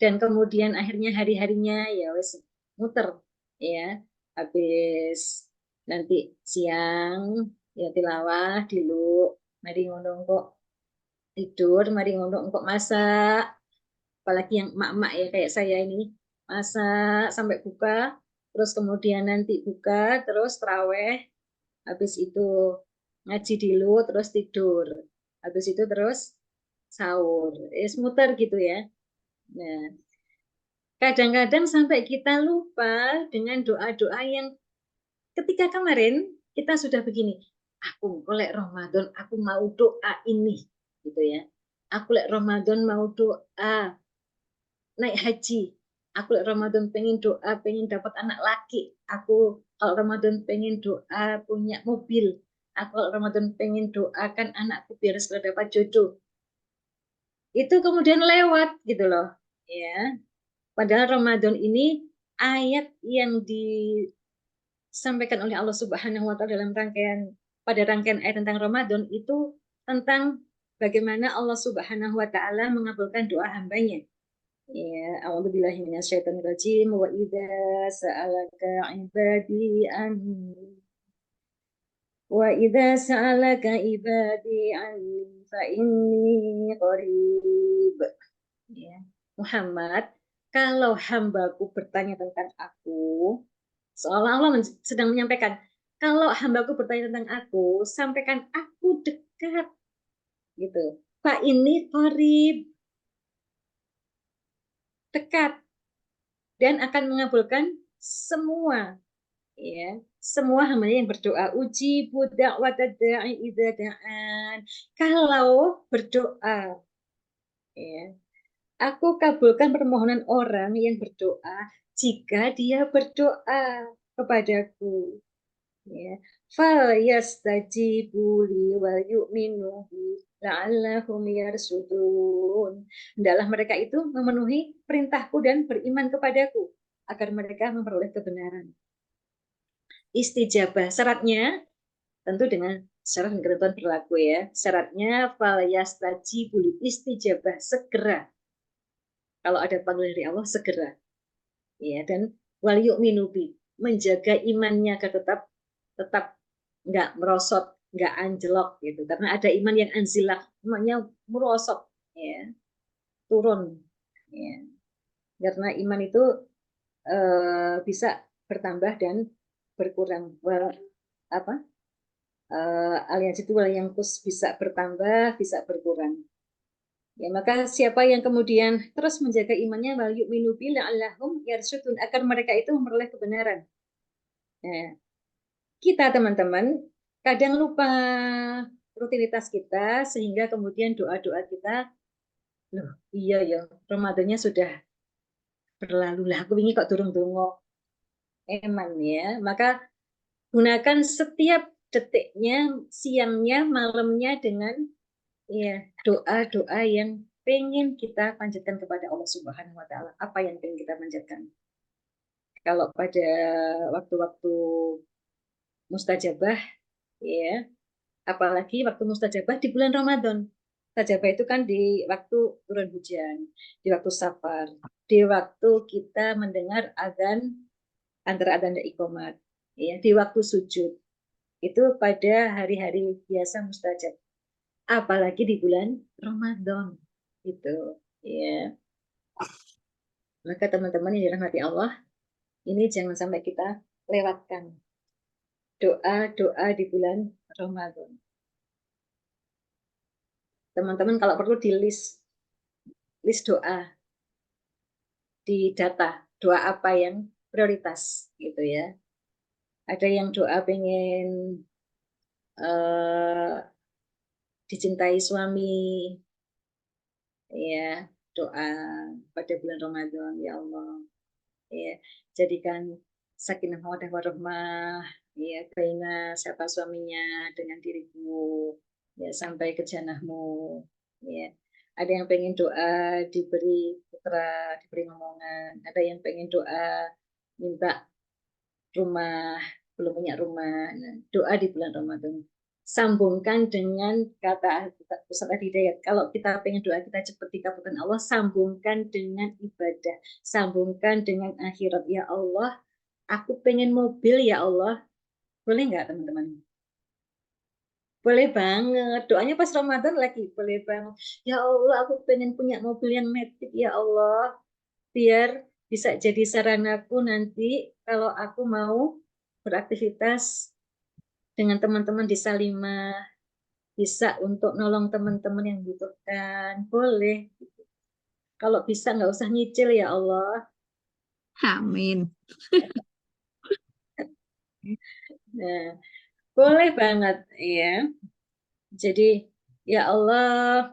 dan kemudian akhirnya hari-harinya ya wes muter, ya, habis nanti siang ya tilawah dulu, mari ngono kok tidur, mari ngono kok masak, apalagi yang emak-emak ya kayak saya ini, masak sampai buka, terus kemudian nanti buka, terus traweh, habis itu ngaji dulu, terus tidur, habis itu terus sahur, muter gitu ya. Nah, kadang-kadang sampai kita lupa dengan doa-doa yang ketika kemarin kita sudah begini, aku golek Ramadan, aku mau doa ini, gitu ya. Aku lek Ramadan mau doa naik haji. Aku Ramadan pengen doa, pengen dapat anak laki. Aku kalau Ramadan pengen doa punya mobil. Aku kalau Ramadan pengen doakan anakku biar segera dapat jodoh. Itu kemudian lewat gitu loh. Ya. Padahal Ramadan ini ayat yang disampaikan oleh Allah Subhanahu wa taala dalam pada rangkaian ayat tentang Ramadan itu tentang bagaimana Allah Subhanahu wa taala mengabulkan doa hambanya. Ya, a'udzubillahi minasyaitonirrajim wa idza sa'alaka ibadi anni wa idza sa'alaka ibadi anni fa inni qarib. Ya. Muhammad, kalau hambaku bertanya tentang aku, seolah Allah sedang menyampaikan, kalau hambaku bertanya tentang aku, sampaikan aku dekat, gitu. Fa ini qarib, dekat, dan akan mengabulkan semua, ya, semua hamba yang berdoa. Uji budak wadadai idza da'an, kalau berdoa, ya, aku kabulkan permohonan orang yang berdoa jika dia berdoa kepadaku, ya. Fal yastajibu li wal yu'minu bi la'allahum yarsudun. Hendaklah mereka itu memenuhi perintahku dan beriman kepadaku agar mereka memperoleh kebenaran. Istijabah syaratnya tentu dengan syarat dan ketentuan berlaku ya. Syaratnya fal yastajibu li, istijabah segera. Kalau ada panggilan dari Allah segera. Ya, dan wal yu'minu bi, menjaga imannya agar tetap nggak merosot, nggak anjlok gitu. Karena ada iman yang anzilak, imannya merosot, ya, turun. Ya. Karena iman itu bisa bertambah dan berkurang. Apa? Alias itu yang bisa bertambah, bisa berkurang. Ya, maka siapa yang kemudian terus menjaga imannya wal yu'minu bi la'allahum yarsudun, agar mereka itu memperoleh kebenaran. Nah, kita teman-teman kadang lupa rutinitas kita sehingga kemudian doa-doa kita, loh iya ya Ramadannya sudah berlalu lah, aku ingin kok turun dongo eman ya. Maka gunakan setiap detiknya, siangnya, malamnya dengan ya doa-doa yang pengen kita panjatkan kepada Allah Subhanahu wa taala. Apa yang pengen kita panjatkan? Kalau pada waktu-waktu mustajabah, ya, apalagi waktu mustajabah di bulan Ramadan. Mustajabah itu kan di waktu turun hujan, di waktu safar, di waktu kita mendengar azan, antara azan dan iqomat, ya, di waktu sujud. Itu pada hari-hari biasa mustajab. Apalagi di bulan Ramadan. Gitu, ya. Maka teman-teman yang dirahmati Allah, ini jangan sampai kita lewatkan doa-doa di bulan Ramadan. Teman-teman kalau perlu di list doa, di data doa apa yang prioritas gitu ya. Ada yang doa pengen dicintai suami, ya, doa pada bulan Ramadan, ya Allah, ya, jadikan sakinah mawaddah warahmah, ya, baina siapa suaminya dengan diriku, ya, sampai ke janahmu, ya. Ada yang pengen doa diberi putra, diberi ngomongan. Ada yang pengen doa minta rumah, belum punya rumah. Nah, doa di bulan Ramadan. Sambungkan dengan kata Ustaz Hidayat. Kalau kita pengen doa kita cepat dikabulkan Allah, sambungkan dengan ibadah. Sambungkan dengan akhirat. Ya Allah, aku pengen mobil ya Allah. Boleh nggak teman-teman? Boleh banget. Doanya pas Ramadan lagi. Boleh banget. Ya Allah, aku pengen punya mobil yang metik ya Allah. Biar bisa jadi saranaku nanti kalau aku mau beraktivitas dengan teman-teman di Salimah, bisa untuk nolong teman-teman yang butuhkan, boleh. Kalau bisa nggak usah nyicil ya Allah. Amin. Nah, boleh banget ya. Jadi ya Allah,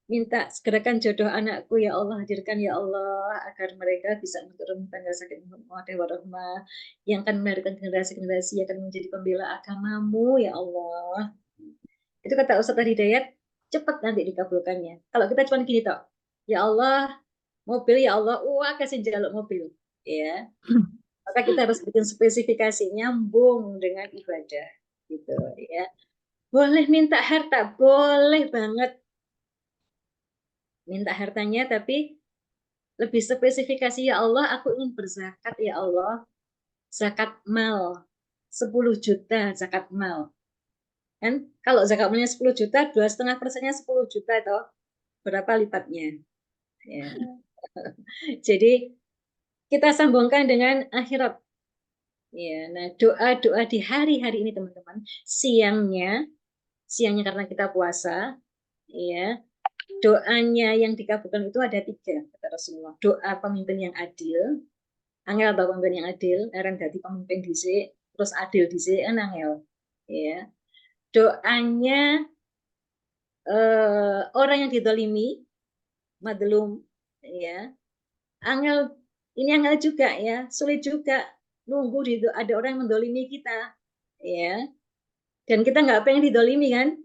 minta segerakan jodoh anakku ya Allah, hadirkan ya Allah agar mereka bisa menurunkan rasa mawaddah warahmah yang akan melahirkan generasi-generasi yang akan menjadi pembela agamamu ya Allah. Itu kata Ustaz Hidayat, cepat nanti dikabulkannya. Kalau kita cuma gini toh, ya Allah, mobil ya Allah, wah kasih jaluk mobil. Ya, maka kita harus bikin spesifikasi nyambung dengan ibadah. Gitu ya. Boleh minta harta, boleh banget minta hartanya, tapi lebih spesifikasi ya Allah, aku ingin berzakat ya Allah, zakat mal 10 juta zakat mal. Kan kalau zakat malnya 10 juta, 2,5%-nya 10 juta itu berapa lipatnya? Ya. Jadi kita sambungkan dengan akhirat. Ya, nah doa-doa di hari-hari ini teman-teman, siangnya karena kita puasa, ya doanya yang dikabulkan itu ada 3 kata Rasulullah. Doa pemimpin yang adil, angel atau pemimpin yang adil, orang jadi pemimpin dhisik, terus adil dhisik kan angel. Ya. Doanya orang yang didolimi, madlum, ya angel, ini angel juga ya, sulit juga nunggu ada orang yang mendolimi kita, ya. Dan kita nggak pengen didolimi kan,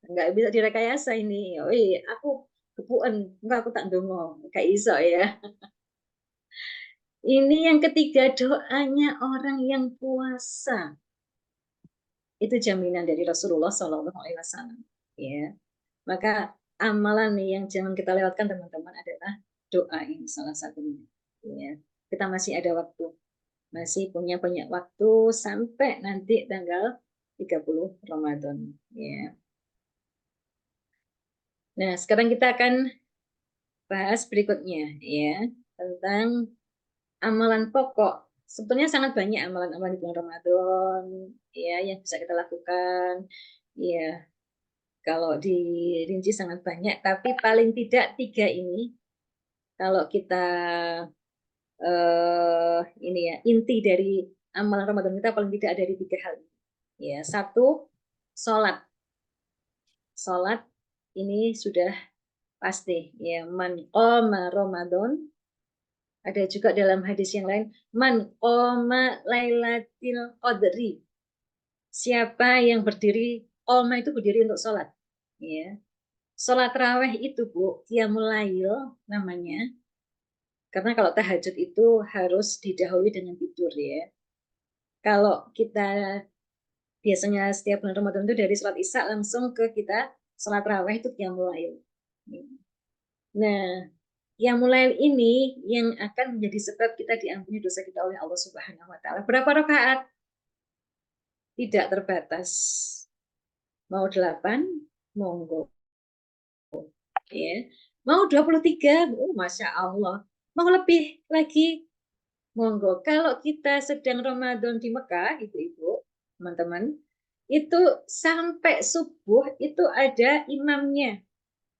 nggak bisa direkayasa ini. Oh iya, aku kepuan, enggak aku tak dongo, kayak iso ya. Ini yang ketiga, doanya orang yang puasa. Itu jaminan dari Rasulullah Shallallahu Alaihi Wasallam. Ya, maka amalan nih yang jangan kita lewatkan teman-teman adalah doa ini salah satunya. Ya, kita masih ada waktu, masih punya banyak waktu sampai nanti tanggal 30 Ramadan. Ya. Nah, sekarang kita akan bahas berikutnya ya tentang amalan pokok. Sebetulnya sangat banyak amalan-amalan di bulan Ramadan ya yang bisa kita lakukan. Ya, kalau dirinci sangat banyak, tapi paling tidak 3 ini kalau kita ini ya inti dari amalan Ramadan kita paling tidak ada di 3 hal. Ya, satu, sholat. Sholat ini sudah pasti ya, man qoma Ramadan. Ada juga dalam hadis yang lain, man qoma lailatul qadri. Siapa yang berdiri, qoma itu berdiri untuk sholat. Ya. Sholat raweh itu Bu, qiyamul lail namanya. Karena kalau tahajud itu harus didahului dengan tidur ya. Kalau kita biasanya setiap bulan Ramadan itu dari sholat isya langsung ke kita sholat raweh itu qiyamul lail. Nah, qiyamul lail ini yang akan menjadi sebab kita diampuni dosa kita oleh Allah Subhanahu wa taala. Berapa rakaat? Tidak terbatas. Mau 8, monggo. Ya. Mau 23, Masya Allah. Mau lebih lagi, monggo. Kalau kita sedang Ramadan di Mekah, ibu-ibu, teman-teman, itu sampai subuh itu ada imamnya.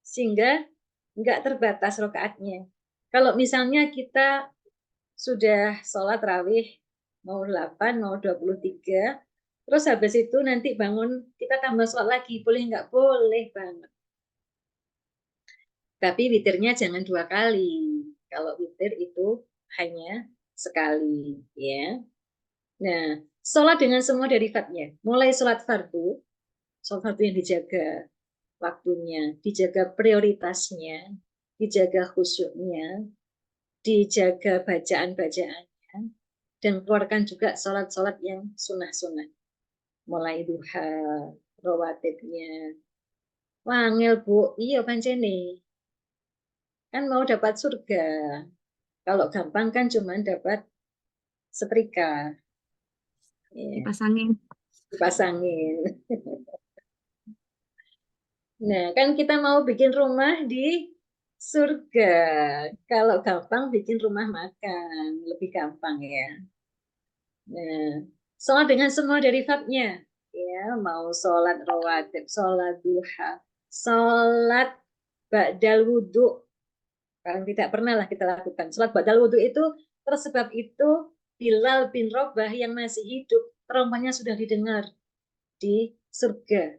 Sehingga nggak terbatas rakaatnya. Kalau misalnya kita sudah sholat rawih, mau 8, mau 23, terus habis itu nanti bangun, kita tambah sholat lagi, boleh nggak? Boleh banget. Tapi witirnya jangan 2 kali. Kalau witir itu hanya sekali, ya. Nah, sholat dengan semua derivatnya. Mulai sholat fardu yang dijaga. waktunya, dijaga prioritasnya, dijaga khusyuknya, dijaga bacaan-bacaannya, dan keluarkan juga sholat-sholat yang sunnah-sunnah. Mulai duha, rawatibnya. Wangil Bu, iya pancene. Kan mau dapat surga. Kalau gampang kan cuma dapat setrika. Ya, Dipasangin. dipasangin. Nah, kan kita mau bikin rumah di surga. Kalau gampang bikin rumah makan, lebih gampang ya. Nah, sholat dengan semua derivatnya. Ya, mau sholat rawatib, sholat duha, sholat ba'dal wudhu. Paling tidak pernah lah kita lakukan. Sholat ba'dal wudhu itu tersebab itu Bilal bin Rabah yang masih hidup, terompahnya sudah didengar di surga.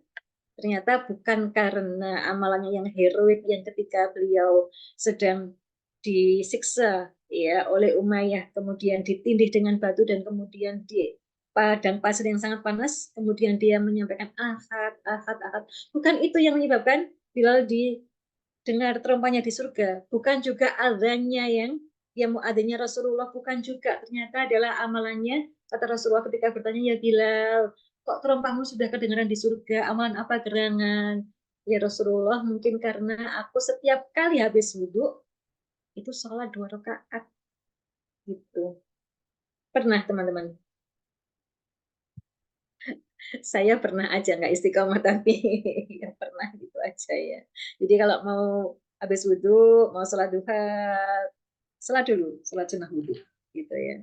Ternyata bukan karena amalannya yang heroik yang ketika beliau sedang disiksa ya oleh Umayyah, kemudian ditindih dengan batu dan kemudian di padang pasir yang sangat panas, kemudian dia menyampaikan ahad, ahad, ahad. Bukan itu yang menyebabkan Bilal didengar terompahnya di surga, bukan juga azannya yang muadzинnya Rasulullah, bukan juga, ternyata adalah amalannya. Kata Rasulullah ketika bertanya, ya Bilal, kok terompahmu sudah kedengaran di surga, amalan apa gerangan? Ya Rasulullah, mungkin karena aku setiap kali habis wudhu itu sholat 2 rakaat gitu. Pernah teman-teman? Saya pernah aja nggak istiqomah tapi ya pernah gitu aja ya. Jadi kalau mau habis wudhu, mau sholat duha, sholat dulu, sholat sunnah wudhu gitu ya.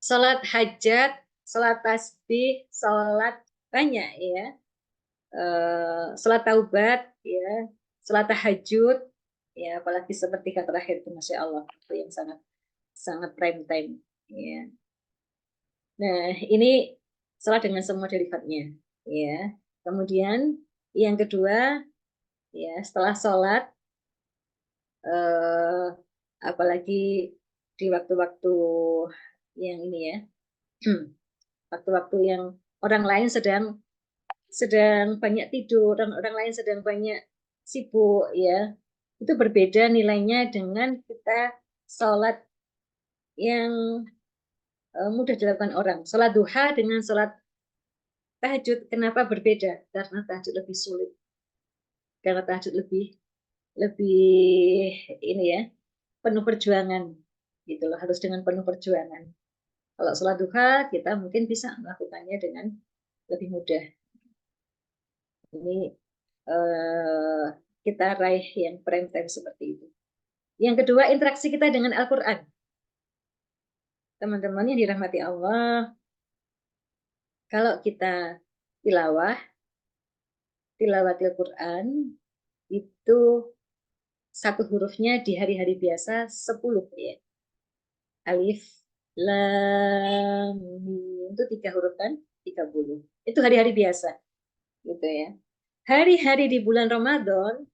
Sholat hajat, sholat tasbih, sholat banyak ya. Sholat taubat ya, sholat tahajud ya, apalagi seperti kata terakhir itu Masya Allah itu yang sangat sangat prime time ya. Nah ini sholat dengan semua derivatnya ya. Kemudian yang kedua ya, setelah sholat apalagi di waktu-waktu yang ini ya, waktu-waktu yang orang lain sedang banyak tidur, orang lain sedang banyak sibuk ya. Itu berbeda nilainya dengan kita sholat yang mudah dilakukan orang. Sholat duha dengan sholat tahajud, kenapa berbeda? Karena tahajud lebih sulit. Karena tahajud lebih lebih ini ya, penuh perjuangan gitu loh, harus dengan penuh perjuangan. Kalau sholat duha kita mungkin bisa melakukannya dengan lebih mudah. Ini eh, kita raih yang prime time seperti itu. Yang kedua, interaksi kita dengan Al-Quran. Teman-teman yang dirahmati Allah, kalau kita tilawah, tilawatil Quran, itu satu hurufnya di hari-hari biasa 10 ya. Alif, lam, mim, itu 3 huruf kan? 30. Itu hari-hari biasa. Gitu ya. Hari-hari di bulan Ramadan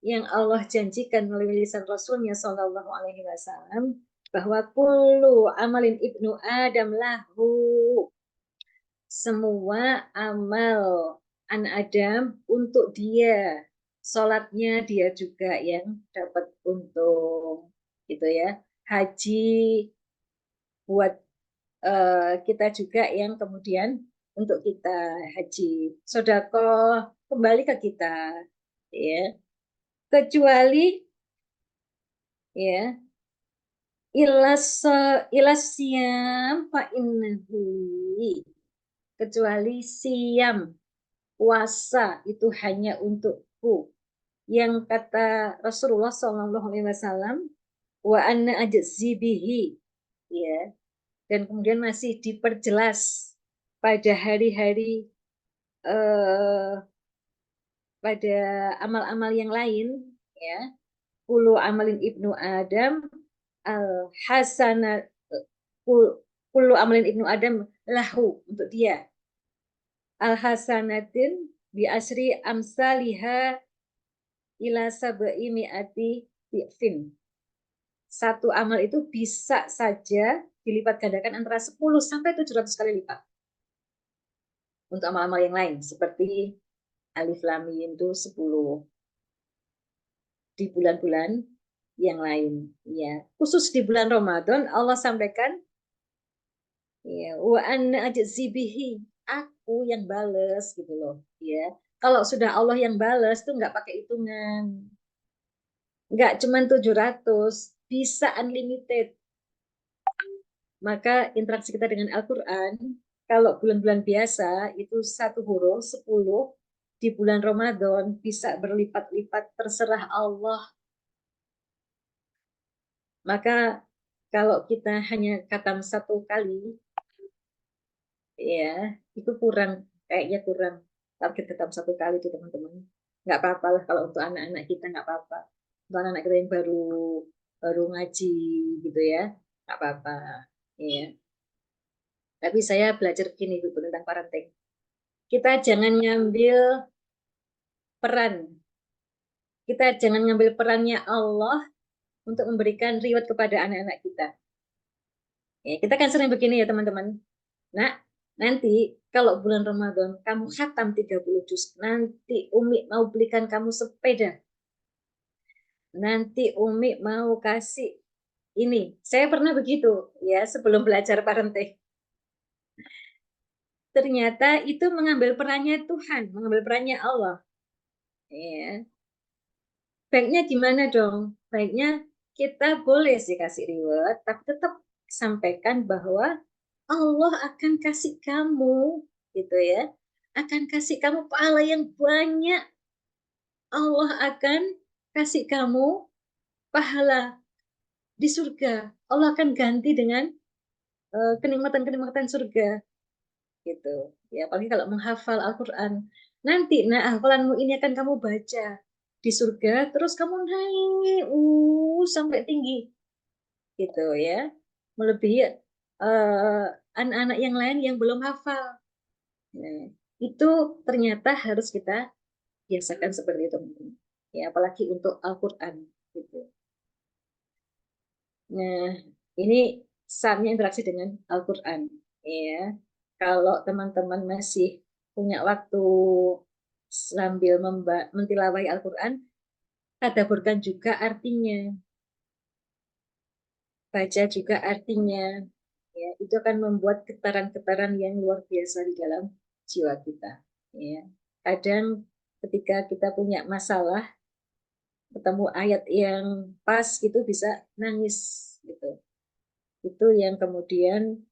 yang Allah janjikan melalui lisan Rasulnya Shallallahu Alaihi Wasallam bahwa kullu amalin ibnu Adam lahu, semua amal anak Adam untuk dia, sholatnya dia juga yang dapat untung gitu ya. Haji buat kita juga yang kemudian untuk kita haji, sodako kembali ke kita ya, kecuali ya ilasyam fa innahu, kecuali siam puasa itu hanya untukku, yang kata Rasulullah SAW, wa anna ajzi bihi ya, dan kemudian masih diperjelas pada hari-hari pada amal-amal yang lain ya, kullu amalin ibnu Adam al hasanat, kullu amalin ibnu Adam lahu, untuk dia, al hasanatin bi asri amsaliha ila sab'i mi'ati fi'fin. Satu amal itu bisa saja dilipat gandakan antara 10 sampai 700 kali lipat. Untuk amal-amal yang lain seperti Alif Lam Mim itu 10 di bulan-bulan yang lain. Ya, khusus di bulan Ramadan Allah sampaikan, ya, wa anna ajzi bihi, aku yang bales gitu loh. Ya, kalau sudah Allah yang bales tuh nggak pakai hitungan, nggak cuma 700, bisa unlimited. Maka interaksi kita dengan Al-Quran, kalau bulan-bulan biasa itu 1 huruf 10, di bulan Ramadan bisa berlipat-lipat, terserah Allah. Maka kalau kita hanya khatam 1 kali, ya itu kurang, kayaknya kurang. Target khatam 1 kali itu teman-teman. Nggak apa-apa lah kalau untuk anak-anak kita, nggak apa-apa. Untuk anak-anak kita yang baru baru ngaji gitu ya, nggak apa-apa. Ya. Tapi saya belajar gini Bu tentang parenting. Kita jangan ngambil peran. Kita jangan ngambil perannya Allah untuk memberikan reward kepada anak-anak kita. Ya, kita kan sering begini ya teman-teman. Nah, nanti kalau bulan Ramadan kamu khatam 30 juz, nanti Umi mau belikan kamu sepeda. Nanti Umi mau kasih ini. Saya pernah begitu ya sebelum belajar parenting. Ternyata itu mengambil perannya Tuhan, mengambil perannya Allah. Ya. Baiknya gimana dong? Baiknya kita boleh sih kasih reward, tapi tetap sampaikan bahwa Allah akan kasih kamu, gitu ya, akan kasih kamu pahala yang banyak. Allah akan kasih kamu pahala di surga. Allah akan ganti dengan kenikmatan-kenikmatan surga, gitu. Ya, apalagi kalau menghafal Al-Quran. Nanti, nah hafalanmu ini akan kamu baca di surga, terus kamu naik, sampai tinggi, gitu ya, melebihi anak-anak yang lain yang belum hafal. Nah, itu ternyata harus kita biasakan seperti itu, ya, apalagi untuk Al-Quran, gitu. Nah, ini saatnya interaksi dengan Al-Quran, ya. Kalau teman-teman masih punya waktu sambil mentilawahi Al-Quran, tadaburkan juga artinya, baca juga artinya, ya, itu akan membuat getaran-getaran yang luar biasa di dalam jiwa kita, ya. Kadang ketika kita punya masalah, ketemu ayat yang pas gitu bisa nangis gitu. Itu yang kemudian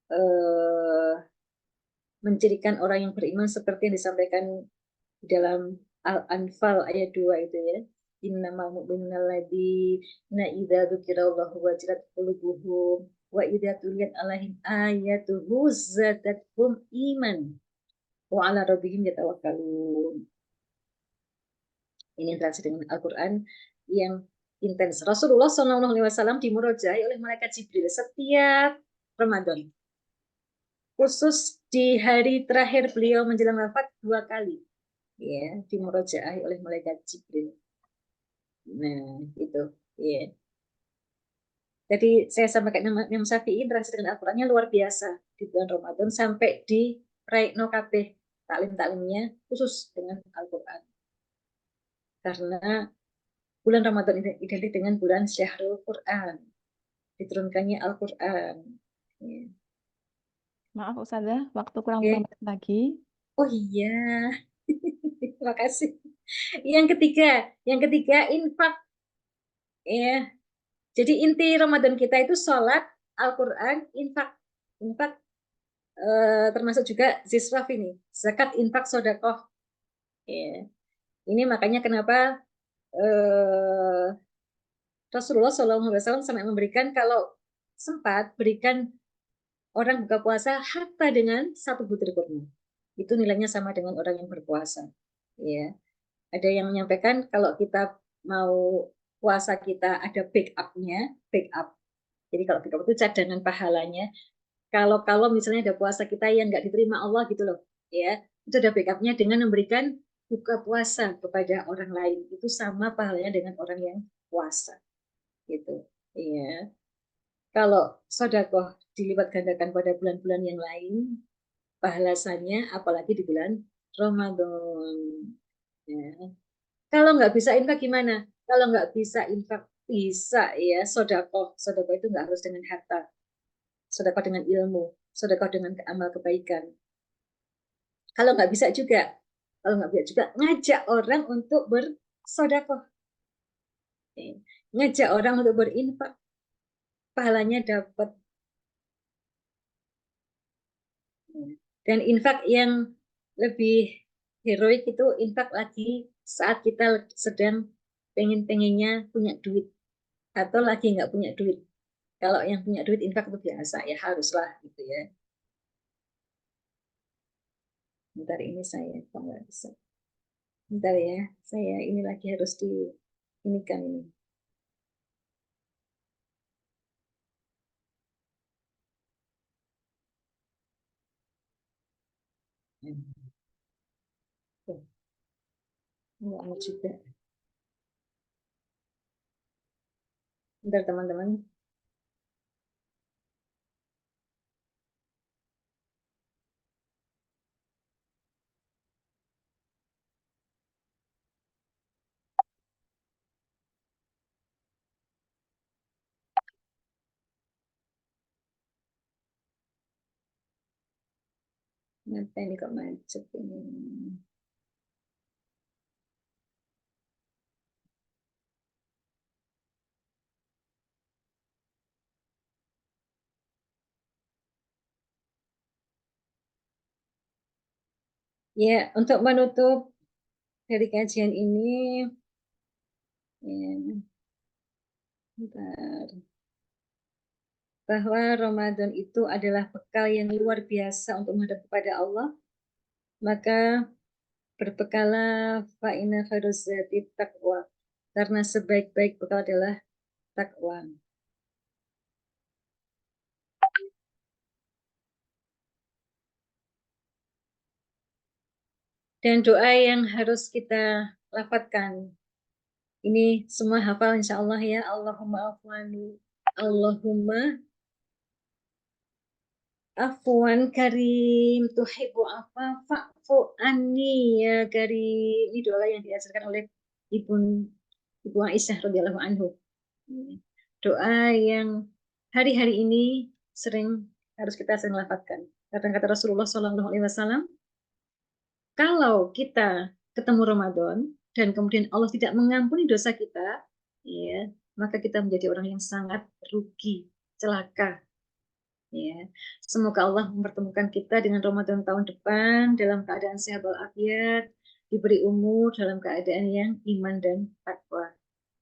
eh, mencirikan orang yang beriman seperti yang disampaikan di dalam Al-Anfal ayat 2 itu ya. Innamal mu'minuna alladzina idza dzukirallahu wajilat qulubuhum wa idza tuliyat alaihim ayatuhu zadatuhum iman wa ala rabbihim yatawakkalun. Ini interaksi dengan Al-Quran yang intens. Rasulullah SAW dimurojai oleh malaikat Jibril setiap Ramadan. Khusus di hari terakhir beliau menjelang wafat 2 kali, ya, dimurojai oleh malaikat Jibril. Nah, itu, ya. Jadi saya sampaikan Imam Syafi'i interaksi dengan Al-Qurannya luar biasa di bulan Ramadan sampai di Raikno Kabeh taklim-taklimnya khusus dengan Al-Quran. Karena bulan Ramadan identik dengan bulan Syahrul Quran, diturunkannya Al-Quran. Ya. Maaf Ustazah, waktu kurang 5 Oke. menit lagi. Oh iya, terima kasih. Yang ketiga infak. Ya. Jadi inti Ramadan kita itu sholat, Al-Quran, infak. Infak termasuk juga zisraf ini, zakat, infak, sodakoh. Ya. Ini makanya kenapa Rasulullah SAW sampai memberikan, kalau sempat berikan orang buka puasa hatta dengan 1 butir kurma. Itu nilainya sama dengan orang yang berpuasa. Ya. Ada yang menyampaikan kalau kita mau puasa kita ada backup-nya, backup. Jadi kalau backup itu cadangan pahalanya. Kalau misalnya ada puasa kita yang nggak diterima Allah gitu loh, ya, itu ada backupnya dengan memberikan buka puasa kepada orang lain. Itu sama pahalanya dengan orang yang puasa, gitu. Ya. Kalau sodakoh dilipat gandakan pada bulan-bulan yang lain, pahalanya apalagi di bulan Ramadan. Ya. Kalau nggak bisa infak gimana? Kalau nggak bisa infak, bisa ya sodakoh. Sodakoh itu nggak harus dengan harta. Sodakoh dengan ilmu. Sodakoh dengan amal kebaikan. Kalau nggak bisa juga, kalau nggak bisa juga ngajak orang untuk bersodakoh. Ngajak orang untuk berinfak, pahalanya dapat. Dan infak yang lebih heroik itu infak lagi saat kita sedang pengen-pengennya punya duit atau lagi nggak punya duit. Kalau yang punya duit infak itu biasa ya haruslah gitu ya. Bentar ini saya kok nggak bisa. Bentar ya, saya ini lagi harus di ini kan ini. Nggak mau juga. Bentar teman-teman. Kenapa ini kok macet ini? Ya, untuk menutup dari kajian ini, ya, bentar. Bahwa Ramadan itu adalah bekal yang luar biasa untuk menghadap kepada Allah, maka berbekalah fa'ina khairuzati taqwa, karena sebaik-baik bekal adalah takwa. Dan doa yang harus kita lafadzkan, ini semua hafal insya Allah ya. Allahumma afwan karim tuhibbu afa fa'fu anni ya karim. Ini doa yang diajarkan oleh Ibu Aisyah radhiyallahu anhu. Doa yang hari-hari ini harus kita sering lafadzkan. Kata Rasulullah Shallallahu Alaihi Wasallam, kalau kita ketemu Ramadan dan kemudian Allah tidak mengampuni dosa kita, ya, maka kita menjadi orang yang sangat rugi, celaka. Ya, semoga Allah mempertemukan kita dengan Ramadan tahun depan dalam keadaan sehat walafiat, diberi umur dalam keadaan yang iman dan takwa.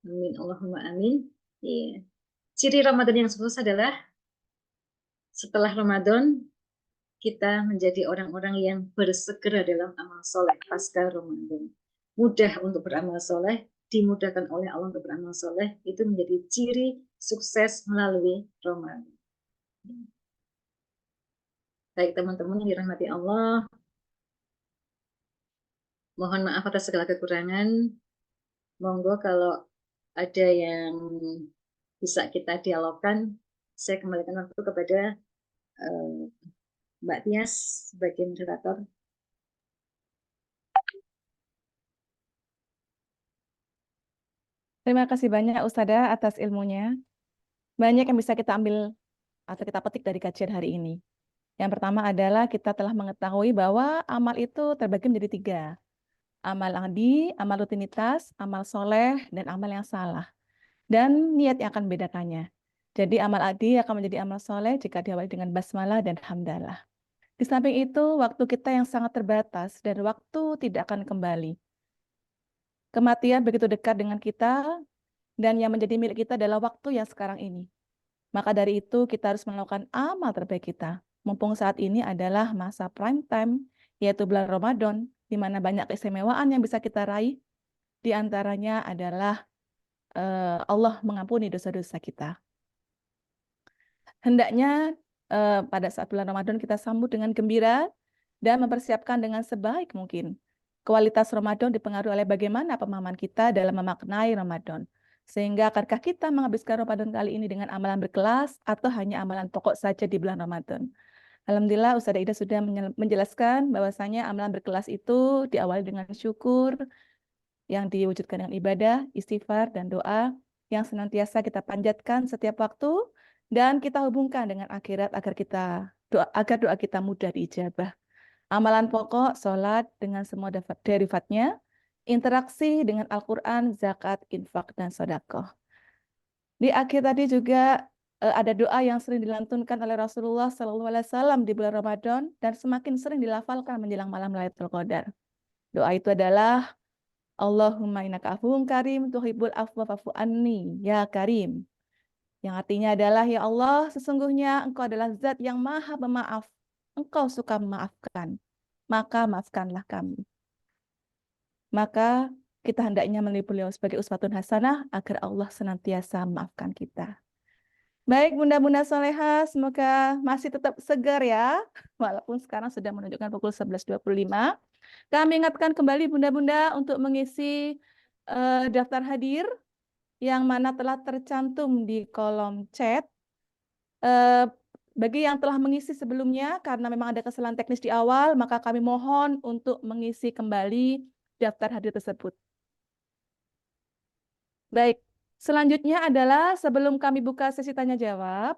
Amin Allahumma amin. Ya. Ciri Ramadan yang sukses adalah setelah Ramadan kita menjadi orang-orang yang bersegera dalam amal soleh pasca Ramadan. Mudah untuk beramal soleh, dimudahkan oleh Allah untuk beramal soleh, itu menjadi ciri sukses melalui Ramadan. Baik teman-teman yang dirahmati Allah, mohon maaf atas segala kekurangan. Monggo kalau ada yang bisa kita dialogkan, saya kembalikan waktu kepada Mbak Tias sebagai moderator. Terima kasih banyak Ustazah atas ilmunya. Banyak yang bisa kita ambil atau kita petik dari kajian hari ini. Yang pertama adalah kita telah mengetahui bahwa amal itu terbagi menjadi 3. Amal adi, amal rutinitas, amal soleh, dan amal yang salah. Dan niat yang akan membedakannya. Jadi amal adi akan menjadi amal soleh jika diawali dengan basmalah dan hamdalah. Di samping itu, waktu kita yang sangat terbatas dan waktu tidak akan kembali. Kematian begitu dekat dengan kita, dan yang menjadi milik kita adalah waktu yang sekarang ini. Maka dari itu kita harus melakukan amal terbaik kita. Mumpung saat ini adalah masa prime time, yaitu bulan Ramadan, di mana banyak keistimewaan yang bisa kita raih. Di antaranya adalah Allah mengampuni dosa-dosa kita. Hendaknya pada saat bulan Ramadan kita sambut dengan gembira dan mempersiapkan dengan sebaik mungkin. Kualitas Ramadan dipengaruhi oleh bagaimana pemahaman kita dalam memaknai Ramadan. Sehingga akankah kita menghabiskan Ramadan kali ini dengan amalan berkelas atau hanya amalan pokok saja di bulan Ramadan? Alhamdulillah Ustazah Ida sudah menjelaskan bahwasanya amalan berkelas itu diawali dengan syukur yang diwujudkan dengan ibadah, istighfar, dan doa yang senantiasa kita panjatkan setiap waktu dan kita hubungkan dengan akhirat agar doa kita mudah diijabah. Amalan pokok, sholat dengan semua derivatnya, interaksi dengan Al-Quran, zakat, infak, dan sedekah. Di akhir tadi juga ada doa yang sering dilantunkan oleh Rasulullah SAW di bulan Ramadan dan semakin sering dilafalkan menjelang malam Lailatul Qadar. Doa itu adalah Allahumma innaka afuwwun karim tuhibbul afwa fa'fu anni ya karim. Yang artinya adalah ya Allah, sesungguhnya Engkau adalah zat yang maha pemaaf. Engkau suka memaafkan, maka maafkanlah kami. Maka kita hendaknya meniru beliau sebagai uswatun hasanah agar Allah senantiasa memaafkan kita. Baik, bunda-bunda soleha, semoga masih tetap segar ya, walaupun sekarang sudah menunjukkan pukul 11.25. Kami ingatkan kembali bunda-bunda untuk mengisi daftar hadir yang mana telah tercantum di kolom chat. Bagi yang telah mengisi sebelumnya, karena memang ada kesalahan teknis di awal, maka kami mohon untuk mengisi kembali daftar hadir tersebut. Baik. Selanjutnya adalah sebelum kami buka sesi tanya jawab,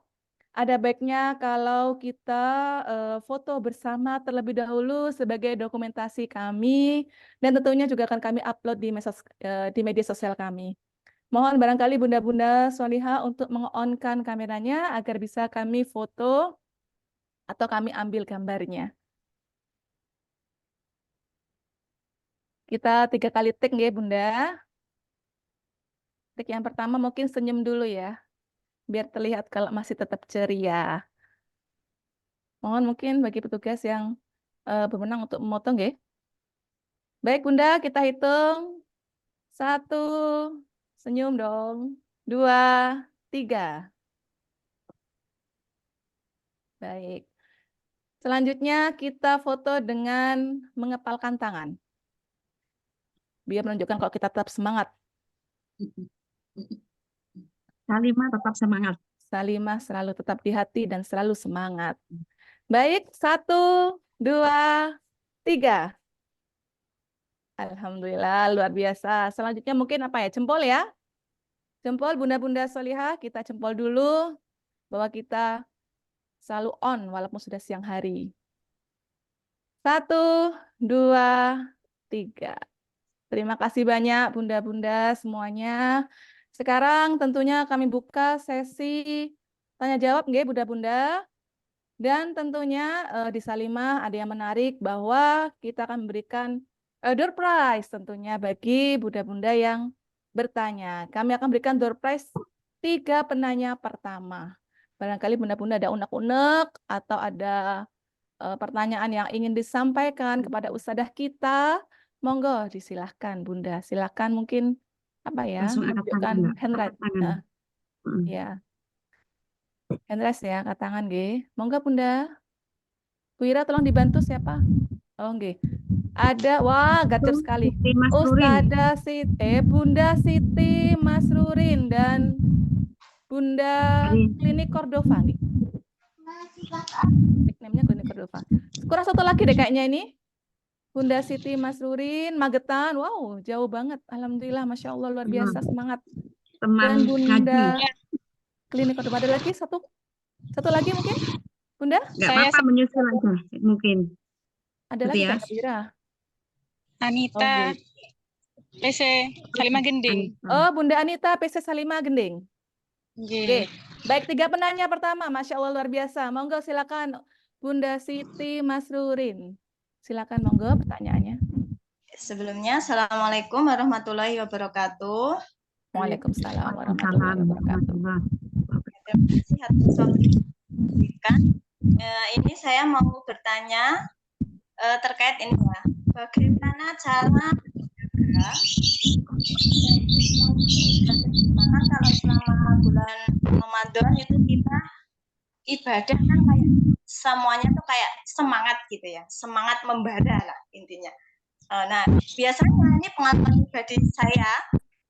ada baiknya kalau kita foto bersama terlebih dahulu sebagai dokumentasi kami dan tentunya juga akan kami upload di media sosial kami. Mohon barangkali bunda-bunda Solihah untuk meng-on-kan kameranya agar bisa kami foto atau kami ambil gambarnya. Kita 3 kali take ya bunda. Take yang pertama mungkin senyum dulu ya, biar terlihat kalau masih tetap ceria. Mohon mungkin bagi petugas yang berwenang untuk memotong ya. Baik bunda, kita hitung. 1, senyum dong. 2, 3. Baik. Selanjutnya kita foto dengan mengepalkan tangan. Biar menunjukkan kalau kita tetap semangat. Salimah tetap semangat. Salimah selalu tetap di hati dan selalu semangat. Baik, 1, 2, 3. Alhamdulillah, luar biasa. Selanjutnya mungkin apa ya? Jempol ya. Jempol, bunda-bunda solihah, kita jempol dulu bahwa kita selalu on walaupun sudah siang hari. 1, 2, 3. Terima kasih banyak bunda-bunda semuanya. Sekarang tentunya kami buka sesi tanya jawab nggih bunda-bunda. Dan tentunya di Salimah ada yang menarik bahwa kita akan memberikan door prize tentunya bagi bunda-bunda yang bertanya. Kami akan berikan door prize 3 penanya pertama. Barangkali bunda-bunda ada unek-unek atau ada pertanyaan yang ingin disampaikan kepada ustadzah kita, monggo disilahkan bunda. Silahkan mungkin apa ya, Langsung angkat tangan, menunjukkan Mbak. hand Angkat raise. tangan. Ya, hand raise ya, angkat tangan nggih. Monggo bunda. Bu Ira tolong dibantu siapa? Oh nggih. Ada, wah gacor sekali. Siti Masrurin. Bunda Siti Masrurin dan Bunda Dari Klinik Cordova nih. Nickname-nya Klinik Cordova. Kurang satu lagi deh kayaknya ini. Bunda Siti Masrurin, Magetan. Wow, jauh banget. Alhamdulillah, Masya Allah, luar biasa, semangat. Dan teman Bunda ngaji. Klinik Cordova. Ada lagi satu lagi mungkin? Bunda? Nggak apa-apa, menyusul aja mungkin. Ada Gitu lagi ya. Kak Bira? Anita, PC Salimah Gending. Oh, Bunda Anita, PC Salimah Gending. Oke. Nggih. Baik, 3 penanya pertama. Masya Allah, luar biasa. Monggo silakan Bunda Siti Masrurin. Silakan monggo pertanyaannya. Sebelumnya, Assalamualaikum warahmatullahi wabarakatuh. Waalaikumsalam warahmatullahi wabarakatuh. Terima kasih atas waktu yang diberikan. Ini saya mau bertanya terkait ini ya. Bagaimana cara menjaga karena kalau selama bulan Ramadan itu kita ibadah kan kayak semuanya tuh kayak semangat gitu ya, semangat membara lah intinya. Nah biasanya ini pengalaman pribadi saya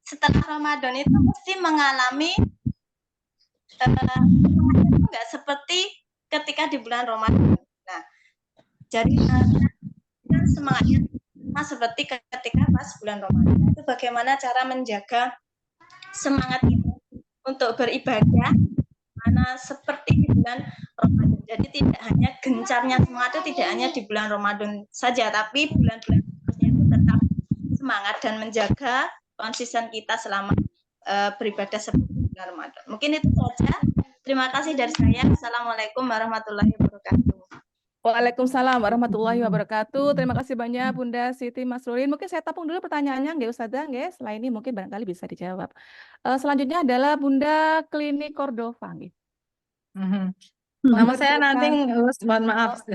setelah Ramadan itu mesti mengalami semangatnya itu nggak seperti ketika di bulan Ramadan. Jadi kan semangatnya seperti ketika pas bulan Ramadan itu bagaimana cara menjaga semangat kita untuk beribadah mana seperti di bulan Ramadan. Jadi tidak hanya gencarnya semangat itu tidak hanya di bulan Ramadan saja, tapi bulan-bulan seterusnya itu tetap semangat dan menjaga konsisten kita selama beribadah seperti bulan Ramadan. Mungkin itu saja. Terima kasih dari saya. Assalamualaikum warahmatullahi wabarakatuh. Waalaikumsalam warahmatullahi wabarakatuh. Terima kasih banyak Bunda Siti Masrulin. Mungkin saya tampung dulu pertanyaannya, nggak Ustazah, nggak? Setelah ini mungkin barangkali bisa dijawab. Selanjutnya adalah Bunda Klinik Cordova, nggih. Nama Monggo saya disilakan. Naning, mohon maaf,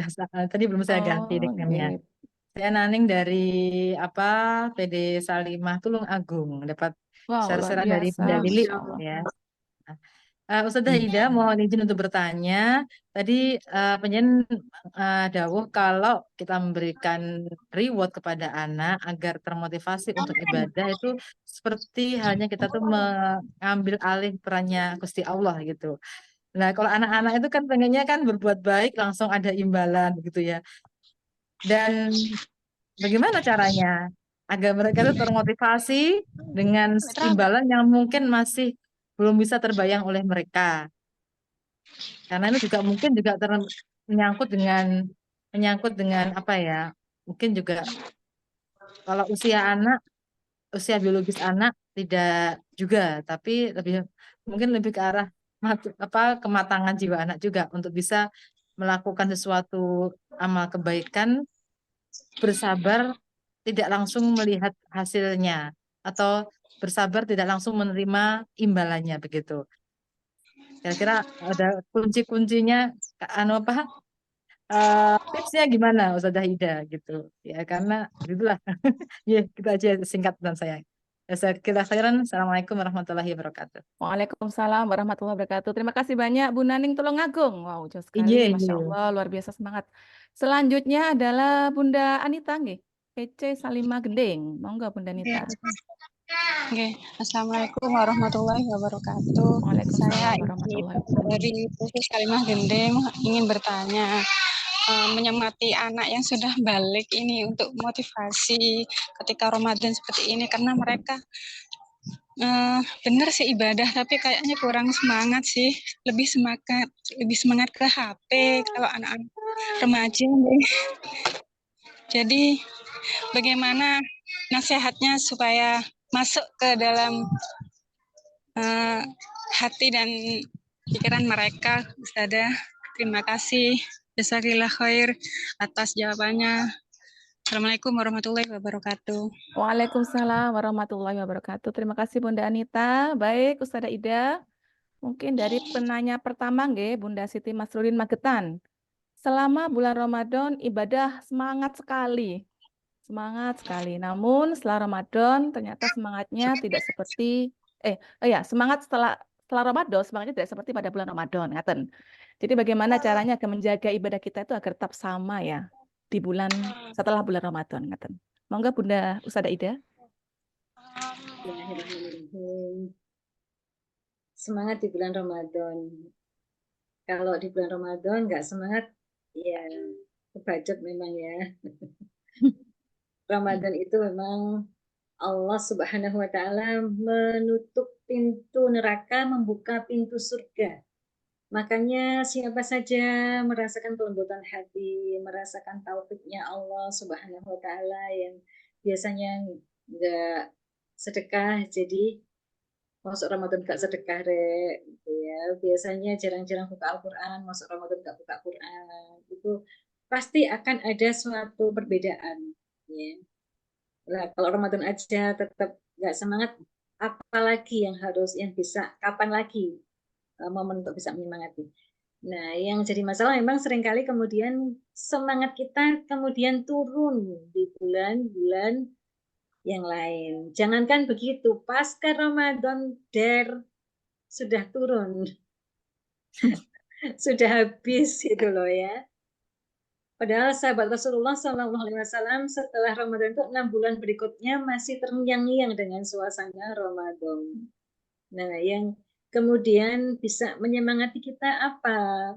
tadi belum saya ganti Oh, nickname-nya. nggih. Saya Naning dari PD Salimah Tulung Agung, dapat Wow, luar share-share dari biasa, Bunda Lili Masya Allah. ya. Ustazah Ida, mohon izin untuk bertanya. Tadi penyen dawuh kalau kita memberikan reward kepada anak agar termotivasi untuk ibadah itu seperti halnya kita tuh mengambil alih perannya Gusti Allah gitu. Nah, kalau anak-anak itu kan pengennya kan berbuat baik langsung ada imbalan begitu ya. Dan bagaimana caranya agar mereka itu termotivasi dengan imbalan yang mungkin masih belum bisa terbayang oleh mereka. Karena itu juga mungkin juga menyangkut dengan apa ya? Mungkin juga kalau usia biologis anak tidak juga, tapi mungkin lebih ke arah kematangan jiwa anak juga untuk bisa melakukan sesuatu amal kebaikan, bersabar tidak langsung melihat hasilnya atau bersabar tidak langsung menerima imbalannya begitu. Kira-kira ada kunci-kuncinya tipsnya gimana Ustazah Ida gitu ya, karena gitulah. Ya gitu aja singkat dan saya. Saya kira khairan. Assalamualaikum warahmatullahi wabarakatuh. Waalaikumsalam warahmatullahi wabarakatuh. Terima kasih banyak Bu Naning Tulungagung. Wow, jauh sekali. Iya, Masya iya. Allah, luar biasa semangat. Selanjutnya adalah Bunda Anita, nggih. PC Salimah Gending. Monggo Bunda Anita. Oke, Assalamualaikum warahmatullahi wabarakatuh. Waalaikumsalam Saya warahmatullahi Ibu wabarakatuh. dari Puskes Kalimah Gendeng ingin bertanya, menyemangati anak yang sudah balik ini untuk motivasi ketika Ramadan seperti ini, karena mereka benar sih ibadah, tapi kayaknya kurang semangat sih, lebih semangat ke HP kalau anak-anak remaja. Jadi bagaimana nasihatnya supaya masuk ke dalam hati dan pikiran mereka, Ustazah. Terima kasih. Jazakallah khair atas jawabannya. Assalamualaikum warahmatullahi wabarakatuh. Waalaikumsalam warahmatullahi wabarakatuh. Terima kasih Bunda Anita. Baik, Ustazah Ida. Mungkin dari penanya pertama, nggih, Bunda Siti Masrulin Magetan. Selama bulan Ramadan ibadah semangat sekali. Semangat sekali. Namun setelah Ramadan ternyata semangatnya tidak seperti semangat setelah Ramadan semangatnya tidak seperti pada bulan Ramadan, ngaten. Jadi bagaimana caranya agar menjaga ibadah kita itu agar tetap sama ya di bulan setelah bulan Ramadan, ngaten. Monggo Bunda Ustazah Ida. Bismillahirrahmanirrahim. Semangat di bulan Ramadan. Kalau di bulan Ramadan nggak semangat, ya kebajak memang ya. Ramadan itu memang Allah Subhanahu wa Ta'ala menutup pintu neraka, membuka pintu surga. Makanya siapa saja merasakan kelembutan hati, merasakan taufiknya Allah Subhanahu wa Ta'ala yang biasanya nggak sedekah, jadi masuk Ramadan nggak sedekah gitu ya. Biasanya jarang-jarang buka Al-Quran, masuk Ramadan nggak buka Quran, itu pasti akan ada suatu perbedaan. Ya. Nah, kalau Ramadan aja tetap nggak semangat, apalagi yang bisa, kapan lagi momen untuk bisa menyemangati. Nah, yang jadi masalah memang seringkali kemudian semangat kita kemudian turun di bulan-bulan yang lain. Jangankan begitu, pasca Ramadan sudah turun. Sudah habis itu loh ya. Padahal sahabat Rasulullah SAW setelah Ramadan itu 6 bulan berikutnya masih terngiang-ngiang dengan suasana Ramadan. Nah, yang kemudian bisa menyemangati kita apa?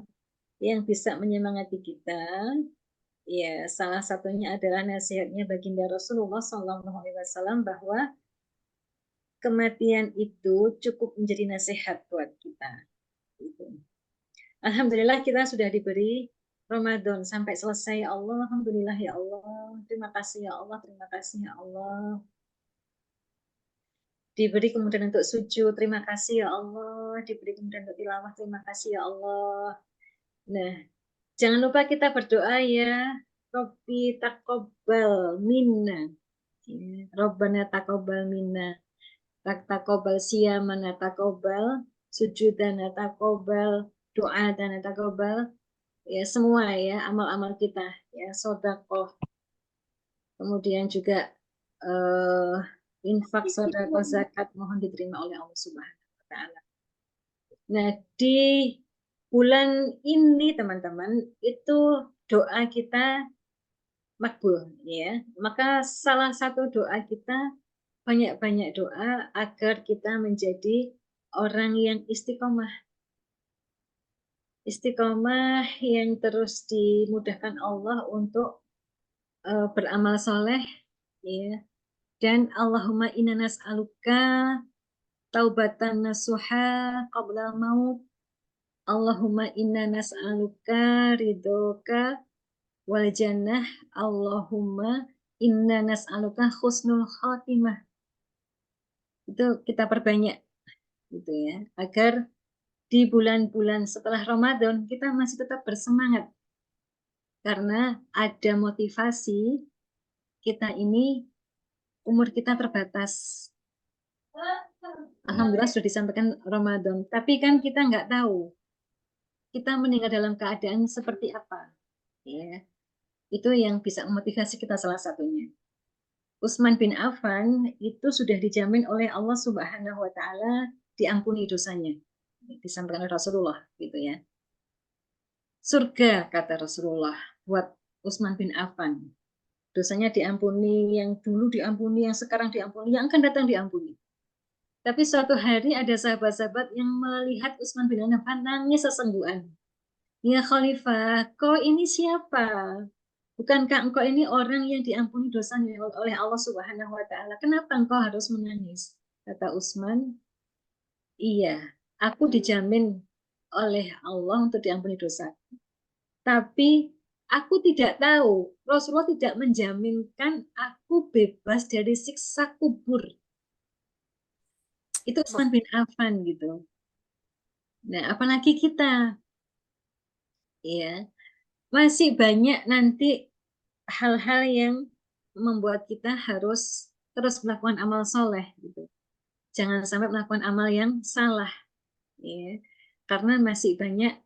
Yang bisa menyemangati kita Ya, salah satunya adalah nasihatnya baginda Rasulullah SAW bahwa kematian itu cukup menjadi nasihat buat kita. Gitu. Alhamdulillah kita sudah diberi Ramadan sampai selesai. Ya Allah, alhamdulillah ya Allah. Terima kasih ya Allah, terima kasih ya Allah. Diberi kemudian untuk sujud, terima kasih ya Allah. Diberi kemudian untuk tilawah, terima kasih ya Allah. Nah, jangan lupa kita berdoa ya. Robbi taqabbal minna. Ya, Rabbana taqabbal minna. Taqabbal siyamana taqabbal, sujudana taqabbal, doa dan taqabbal. Ya, semua ya, amal-amal kita ya, sedekah. Kemudian juga infak, sedekah, zakat mohon diterima oleh Allah Subhanahu wa taala. Nah, di bulan ini teman-teman itu doa kita makbul ya. Maka salah satu doa kita banyak-banyak doa agar kita menjadi orang yang istiqomah. Istiqomah yang terus dimudahkan Allah untuk beramal soleh ya. Dan Allahumma inna nas'aluka taubatan nasuha qabla maut. Allahumma inna nas'aluka ridhoka wal jannah. Allahumma inna nas'aluka husnul khatimah. Itu kita perbanyak gitu ya, agar di bulan-bulan setelah Ramadan kita masih tetap bersemangat karena ada motivasi. Kita ini umur kita terbatas. Alhamdulillah sudah disampaikan Ramadan, tapi kan kita nggak tahu kita meninggal dalam keadaan seperti apa. Ya, itu yang bisa memotivasi kita salah satunya. Utsman bin Affan itu sudah dijamin oleh Allah Subhanahu wa taala diampuni dosanya. Disampaikan oleh Rasulullah gitu ya. Surga kata Rasulullah buat Utsman bin Affan. Dosanya diampuni, yang dulu diampuni, yang sekarang diampuni, yang akan datang diampuni. Tapi suatu hari ada sahabat-sahabat yang melihat Utsman bin Affan nangis sesenggukan. Ya Khalifah, kau ini siapa? Bukankah engkau ini orang yang diampuni dosanya oleh Allah Subhanahu wa taala? Kenapa engkau harus menangis? Kata Utsman, iya, aku dijamin oleh Allah untuk diampuni dosa. Tapi aku tidak tahu, Rasulullah tidak menjaminkan aku bebas dari siksa kubur. Itu Utsman bin Affan gitu. Nah, apalagi kita, ya, masih banyak nanti hal-hal yang membuat kita harus terus melakukan amal soleh gitu. Jangan sampai melakukan amal yang salah, ya, karena masih banyak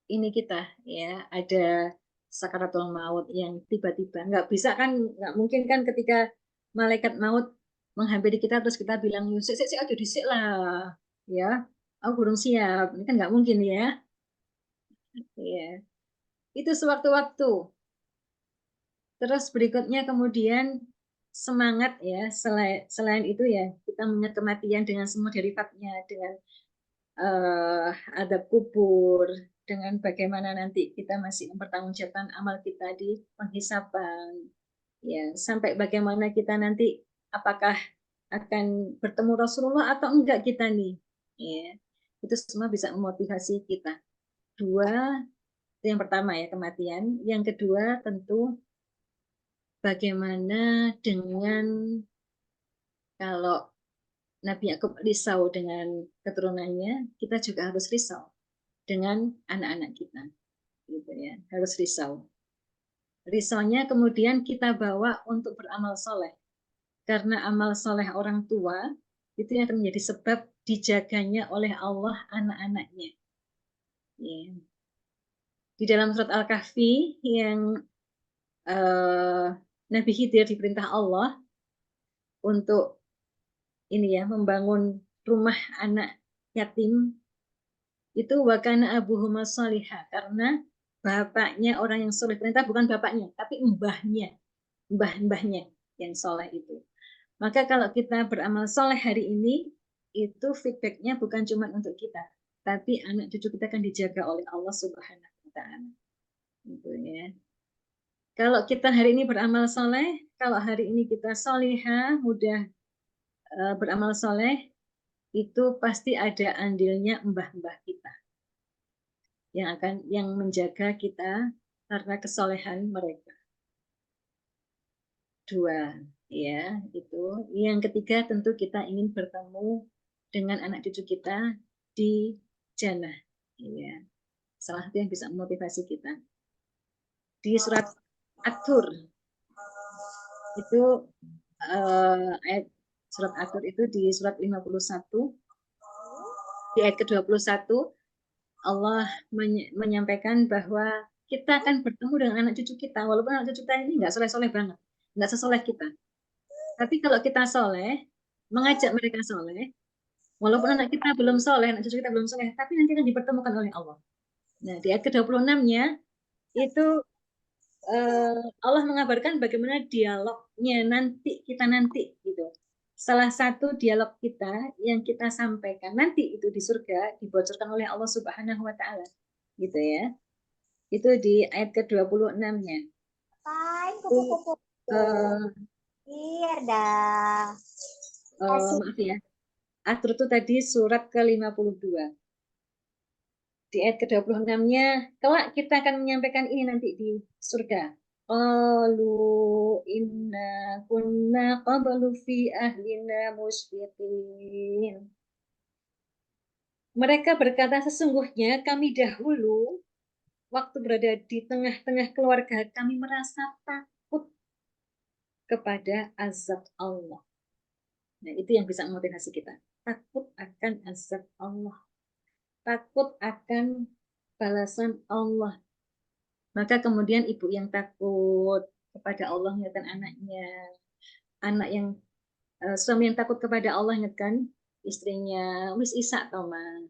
ini kita, ya, ada sakaratul maut yang tiba-tiba nggak bisa kan, nggak mungkin kan ketika malaikat maut menghampiri kita terus kita bilang sik aja disik lah, ya, aku belum siap, ini kan nggak mungkin ya. Ya, itu sewaktu-waktu. Terus berikutnya kemudian semangat ya, selain itu ya kita mengingat kematian dengan semua derivatnya, dengan adab kubur, dengan bagaimana nanti kita masih mempertanggungjawabkan amal kita di penghisapan, ya, sampai bagaimana kita nanti apakah akan bertemu Rasulullah atau enggak kita nih, ya, itu semua bisa memotivasi kita. Dua, itu yang pertama ya, kematian. Yang kedua tentu bagaimana dengan kalau Nabi Yakub risau dengan keturunannya, kita juga harus risau dengan anak-anak kita, gitu ya, harus risau. Risaunya kemudian kita bawa untuk beramal soleh, karena amal soleh orang tua itu yang akan menjadi sebab dijaganya oleh Allah anak-anaknya. Ya. Di dalam surat Al-Kahfi yang Nabi Khidir diperintah Allah untuk ini ya, membangun rumah anak yatim, itu wakana abuhuma salihah, karena bapaknya orang yang soleh. Ternyata bukan bapaknya, tapi mbahnya yang soleh itu. Maka kalau kita beramal soleh hari ini, itu feedbacknya bukan cuma untuk kita, tapi anak cucu kita akan dijaga oleh Allah Subhanahu wa taala. Gitu ya. Kalau kita hari ini beramal soleh, kalau hari ini kita solihah, mudah beramal soleh, itu pasti ada andilnya mbah-mbah kita yang menjaga kita karena kesolehan mereka. Dua, ya itu. Yang ketiga tentu kita ingin bertemu dengan anak cucu kita di jannah. Ya, salah satu yang bisa memotivasi kita. Di surat At-Tur itu ayat surat At-Tur itu di surat 51 di ayat ke-21 Allah menyampaikan bahwa kita akan bertemu dengan anak cucu kita walaupun anak cucu kita ini nggak soleh-soleh banget, nggak sesoleh kita. Tapi kalau kita soleh, mengajak mereka soleh, walaupun anak kita belum soleh, anak cucu kita belum soleh, tapi nanti akan dipertemukan oleh Allah. Nah, di ayat ke-26-nya itu Allah mengabarkan bagaimana dialognya nanti kita nanti gitu. Salah satu dialog kita yang kita sampaikan nanti itu di surga dibocorkan oleh Allah Subhanahu wa taala. Gitu ya. Itu di ayat ke-26-nya. Maaf ya. At-Tur itu tadi surat ke-52. Di ayat ke-26-nya, kelak kita akan menyampaikan ini nanti di surga. Qalu inna kunna qablu fi ahlina musyfiqin. Mereka berkata sesungguhnya kami dahulu waktu berada di tengah-tengah keluarga kami merasa takut kepada azab Allah. Nah, itu yang bisa memotivasi kita. Takut akan azab Allah. Takut akan balasan Allah. Maka kemudian ibu yang takut kepada Allah mengingatkan anaknya, anak yang suami yang takut kepada Allah mengingatkan istrinya, wis isa Toma.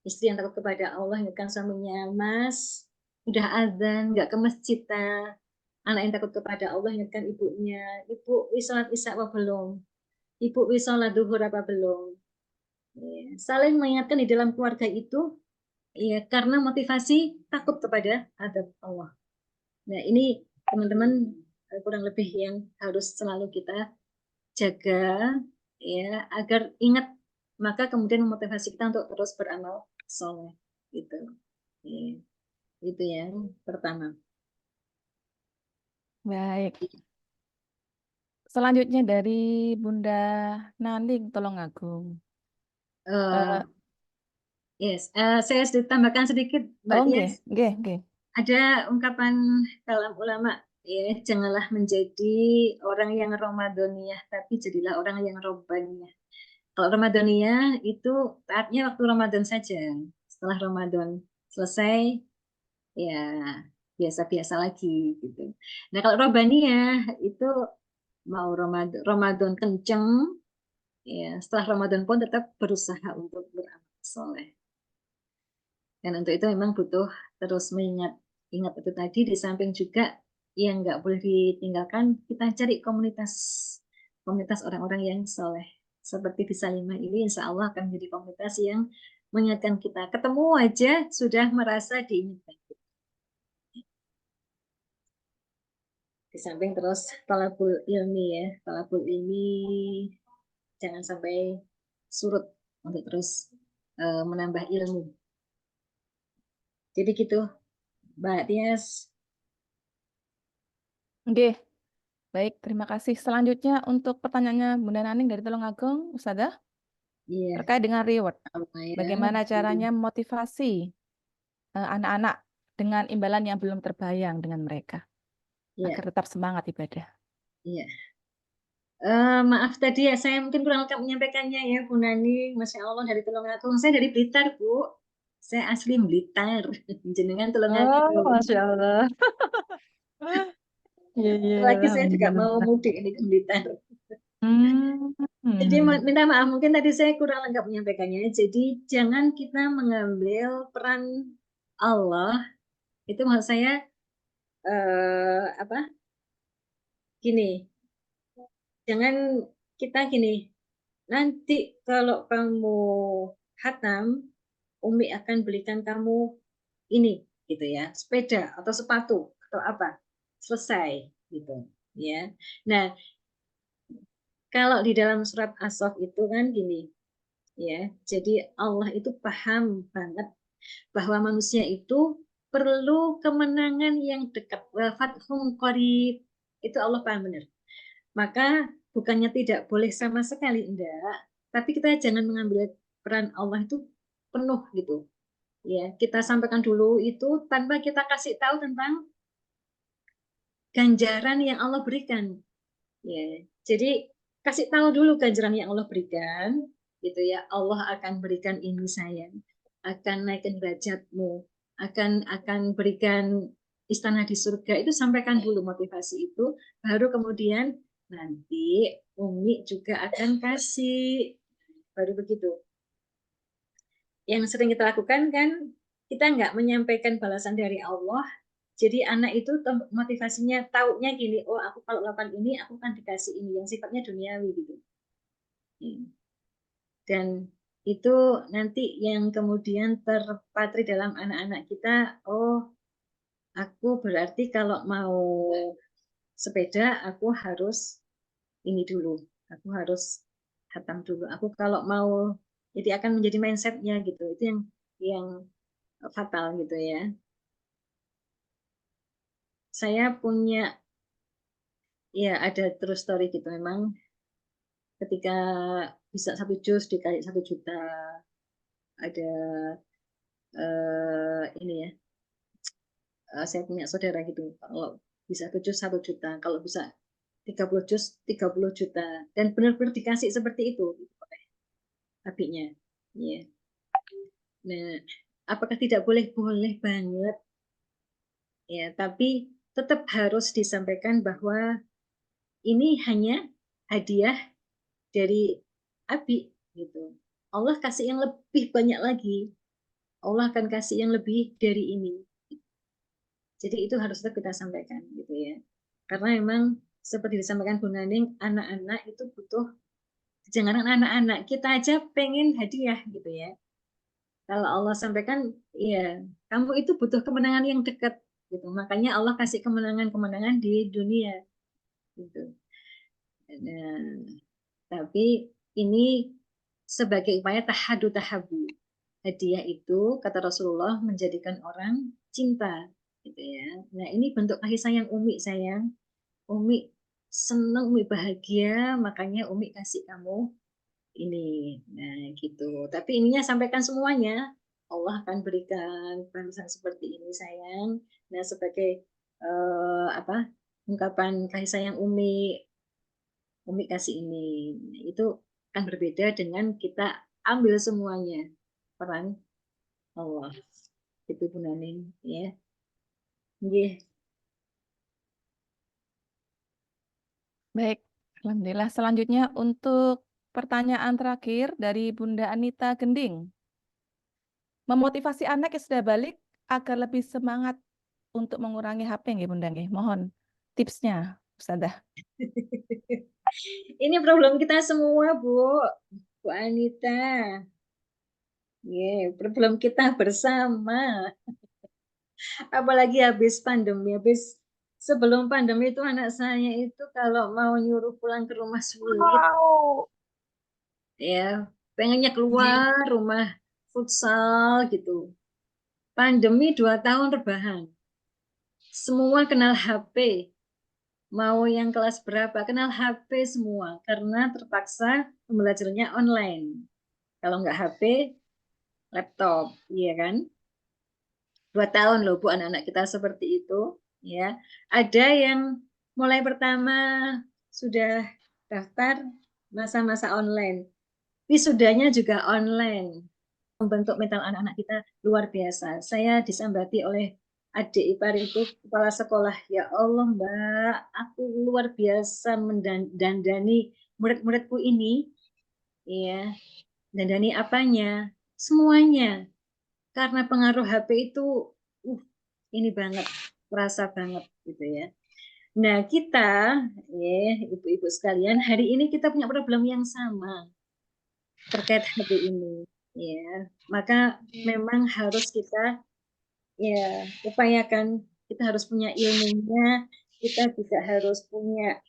Istri yang takut kepada Allah mengingatkan suaminya, Mas, udah azan, nggak ke masjid ta. Anak yang takut kepada Allah mengingatkan ibunya, Ibu wis sholat isya apa belum? Ibu wis sholat duhur apa belum? Ya, saling mengingatkan di dalam keluarga itu ya karena motivasi takut kepada azab Allah. Nah, ini teman-teman kurang lebih yang harus selalu kita jaga ya agar ingat, maka kemudian memotivasi kita untuk terus beramal soleh gitu. Ya, itu yang pertama. Baik. Selanjutnya dari Bunda Naning Tulungagung. Yes, saya ditambahkan sedikit, Mbak Oh, Tias. nggih. Ada ungkapan kalam ulama, ya, janganlah menjadi orang yang Ramadaniyah, tapi jadilah orang yang Robbaniyah. Kalau Ramadaniyah itu taatnya waktu Ramadan saja. Setelah Ramadan selesai, ya biasa-biasa lagi gitu. Nah, kalau Robbaniyah itu mau Ramadan kenceng, ya setelah Ramadan pun tetap berusaha untuk beramal soleh. Dan untuk itu memang butuh terus ingat itu tadi, di samping juga yang nggak boleh ditinggalkan, kita cari komunitas orang-orang yang soleh. Seperti di Salimah ini, insya Allah akan menjadi komunitas yang mengingatkan kita. Ketemu aja sudah merasa diingatkan. Di samping terus talabul ilmi ya, talabul ilmi jangan sampai surut untuk terus menambah ilmu. Jadi gitu, Mbak Tias. Nggih. Baik, terima kasih. Selanjutnya untuk pertanyaannya Bunda Naning dari Tulungagung, Ustazah, Iya, terkait dengan reward. ya. Bagaimana caranya memotivasi anak-anak dengan imbalan yang belum terbayang dengan mereka Iya, agar tetap semangat ibadah. iya. Maaf tadi ya, saya mungkin kurang lengkap menyampaikannya ya, Bu Nani. Masya Allah dari Tulungagung. Saya dari Blitar, Bu. Saya asli Blitar. Jenengan Oh, Tulungagung. Masya Allah. Iya, iya, Lagi saya juga mau alhamdulillah. mudik ini ke Blitar. Jadi Hmm. minta maaf, mungkin tadi saya kurang lengkap menyampaikannya. Jadi jangan kita mengambil peran Allah. Itu maksud saya apa? Gini, jangan kita gini. Nanti kalau kamu hatam, Umi akan belikan kamu ini. gitu ya, sepeda atau sepatu atau apa, selesai gitu ya. Nah, kalau di dalam surat As-Saff itu kan gini ya, jadi Allah itu paham banget bahwa manusia itu perlu kemenangan yang dekat, wa fathun qarib, itu Allah paham benar. Maka bukannya tidak boleh sama sekali, enggak, tapi kita jangan mengambil peran Allah itu penuh gitu. Ya, kita sampaikan dulu itu tanpa kita kasih tahu tentang ganjaran yang Allah berikan. Ya, jadi kasih tahu dulu ganjaran yang Allah berikan, gitu ya. Allah akan berikan ini sayang, akan naikin derajatmu, akan berikan istana di surga. Itu sampaikan dulu motivasi itu, baru kemudian nanti Umi juga akan kasih, baru begitu. Yang sering kita lakukan kan, kita nggak menyampaikan balasan dari Allah, jadi anak itu motivasinya taunya gini, oh aku kalau lakukan ini aku akan dikasih ini yang sifatnya duniawi gitu. Dan itu nanti yang kemudian terpatri dalam anak-anak kita, oh aku berarti kalau mau sepeda aku harus ini dulu, aku harus hatam dulu. Aku kalau mau, jadi akan menjadi mindsetnya gitu. Itu yang fatal gitu ya. Saya punya ya ada true story gitu, memang ketika bisa 1 juz dikali 1 juta, ada ini ya, saya punya saudara gitu, kalau bisa 1 juz 1 juta, kalau bisa 30 juz 30 juta, dan benar-benar dikasih seperti itu oleh abinya. Ya. Nah, apakah tidak boleh? Boleh banget. Ya, tapi tetap harus disampaikan bahwa ini hanya hadiah dari Abi gitu. Allah kasih yang lebih banyak lagi. Allah akan kasih yang lebih dari ini. Jadi itu harus tetap kita sampaikan gitu ya. Karena memang seperti disampaikan Bu Naning, anak-anak itu butuh, jangan anak-anak, kita aja pengen hadiah gitu ya. Kalau Allah sampaikan, ya kamu itu butuh kemenangan yang dekat gitu. Makanya Allah kasih kemenangan-kemenangan di dunia gitu. Nah, tapi ini sebagai upaya tahadu tahabu. Hadiah itu kata Rasulullah menjadikan orang cinta gitu ya. Nah, ini bentuk kasih sayang Umi sayang. Umi seneng, Umi bahagia, makanya Umi kasih kamu ini. Nah, gitu. Tapi ininya sampaikan semuanya. Allah akan berikan balasan seperti ini sayang. Nah, sebagai apa? Ungkapan kasih sayang Umi kasih ini. Itu akan berbeda dengan kita ambil semuanya peran Allah. Itu Bu Naning ya. Nggih. Baik, alhamdulillah. Selanjutnya untuk pertanyaan terakhir dari Bunda Anita Gending. Memotivasi anak yang sudah balik agar lebih semangat untuk mengurangi HP nggih Bunda nggih. Mohon tipsnya, Ustazah. Ini problem kita semua, Bu Anita. Problem kita bersama. Apalagi habis pandemi, sebelum pandemi itu anak saya itu kalau mau nyuruh pulang ke rumah sulit. Ya, pengennya keluar rumah futsal gitu. Pandemi 2 tahun rebahan. Semua kenal HP. Mau yang kelas berapa, kenal HP semua. Karena terpaksa pembelajarannya online. Kalau nggak HP, laptop, iya kan? 2 tahun loh Bu, anak-anak kita seperti itu. Ya, ada yang mulai pertama sudah daftar masa-masa online. Wisudanya juga online. Membentuk mental anak-anak kita luar biasa. Saya disambati oleh adik ipar itu kepala sekolah. Ya Allah Mbak, aku luar biasa mendandani murid-muridku ini. Ya, dandani apanya? Semuanya. Karena pengaruh HP itu ini banget, terasa banget gitu ya. Nah, kita ya ibu-ibu sekalian, hari ini kita punya problem yang sama terkait HP ini ya. Maka memang harus kita ya upayakan, kita harus punya ilmunya, kita juga harus punya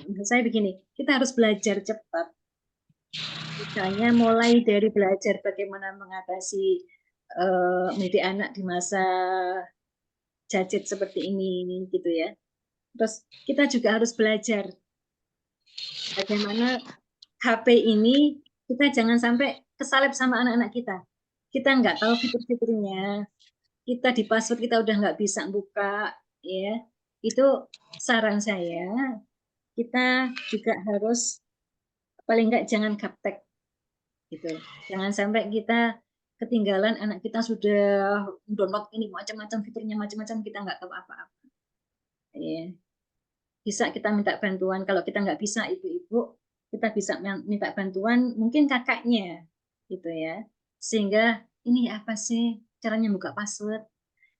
maksud saya begini, kita harus belajar cepat. Misalnya mulai dari belajar bagaimana mengatasi mendidik anak di masa jajit seperti ini gitu ya. Terus kita juga harus belajar bagaimana HP ini kita jangan sampai kesalip sama anak-anak kita. Kita nggak tahu fitur-fiturnya, kita di password kita udah nggak bisa buka, ya. Itu saran saya, kita juga harus paling nggak jangan gaptek, gitu. Jangan sampai kita ketinggalan, anak kita sudah download ini macam-macam fiturnya, macam-macam, kita nggak tahu apa-apa. Ya. Bisa kita minta bantuan, kalau kita nggak bisa ibu-ibu, kita bisa minta bantuan mungkin kakaknya, gitu ya. Sehingga ini apa sih caranya buka password?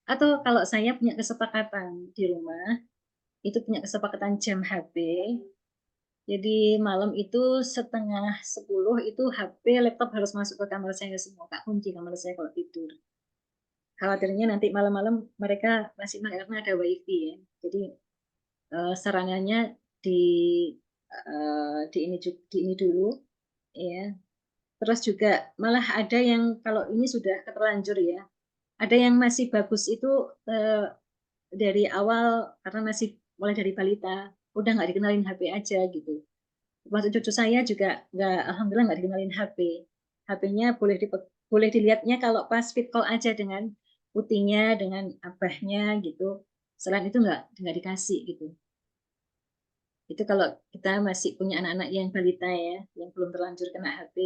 Atau kalau saya punya kesepakatan di rumah, itu punya kesepakatan jam HP. Jadi malam itu 9:30 itu HP, laptop harus masuk ke kamar saya semua, tak kunci kamar saya kalau tidur. Khawatirnya nanti malam-malam mereka masih karena ada wifi ya. Jadi sarannya di di ini dulu, ya. Terus juga malah ada yang kalau ini sudah terlanjur ya, ada yang masih bagus itu dari awal karena masih mulai dari balita, udah nggak dikenalin HP aja gitu. Waktu cucu saya juga nggak, alhamdulillah nggak dikenalin HP. HP-nya boleh dilihatnya kalau pas fit call aja dengan putihnya, dengan abahnya gitu. Selain itu nggak dikasih gitu. Itu kalau kita masih punya anak-anak yang balita ya, yang belum terlanjur kena HP.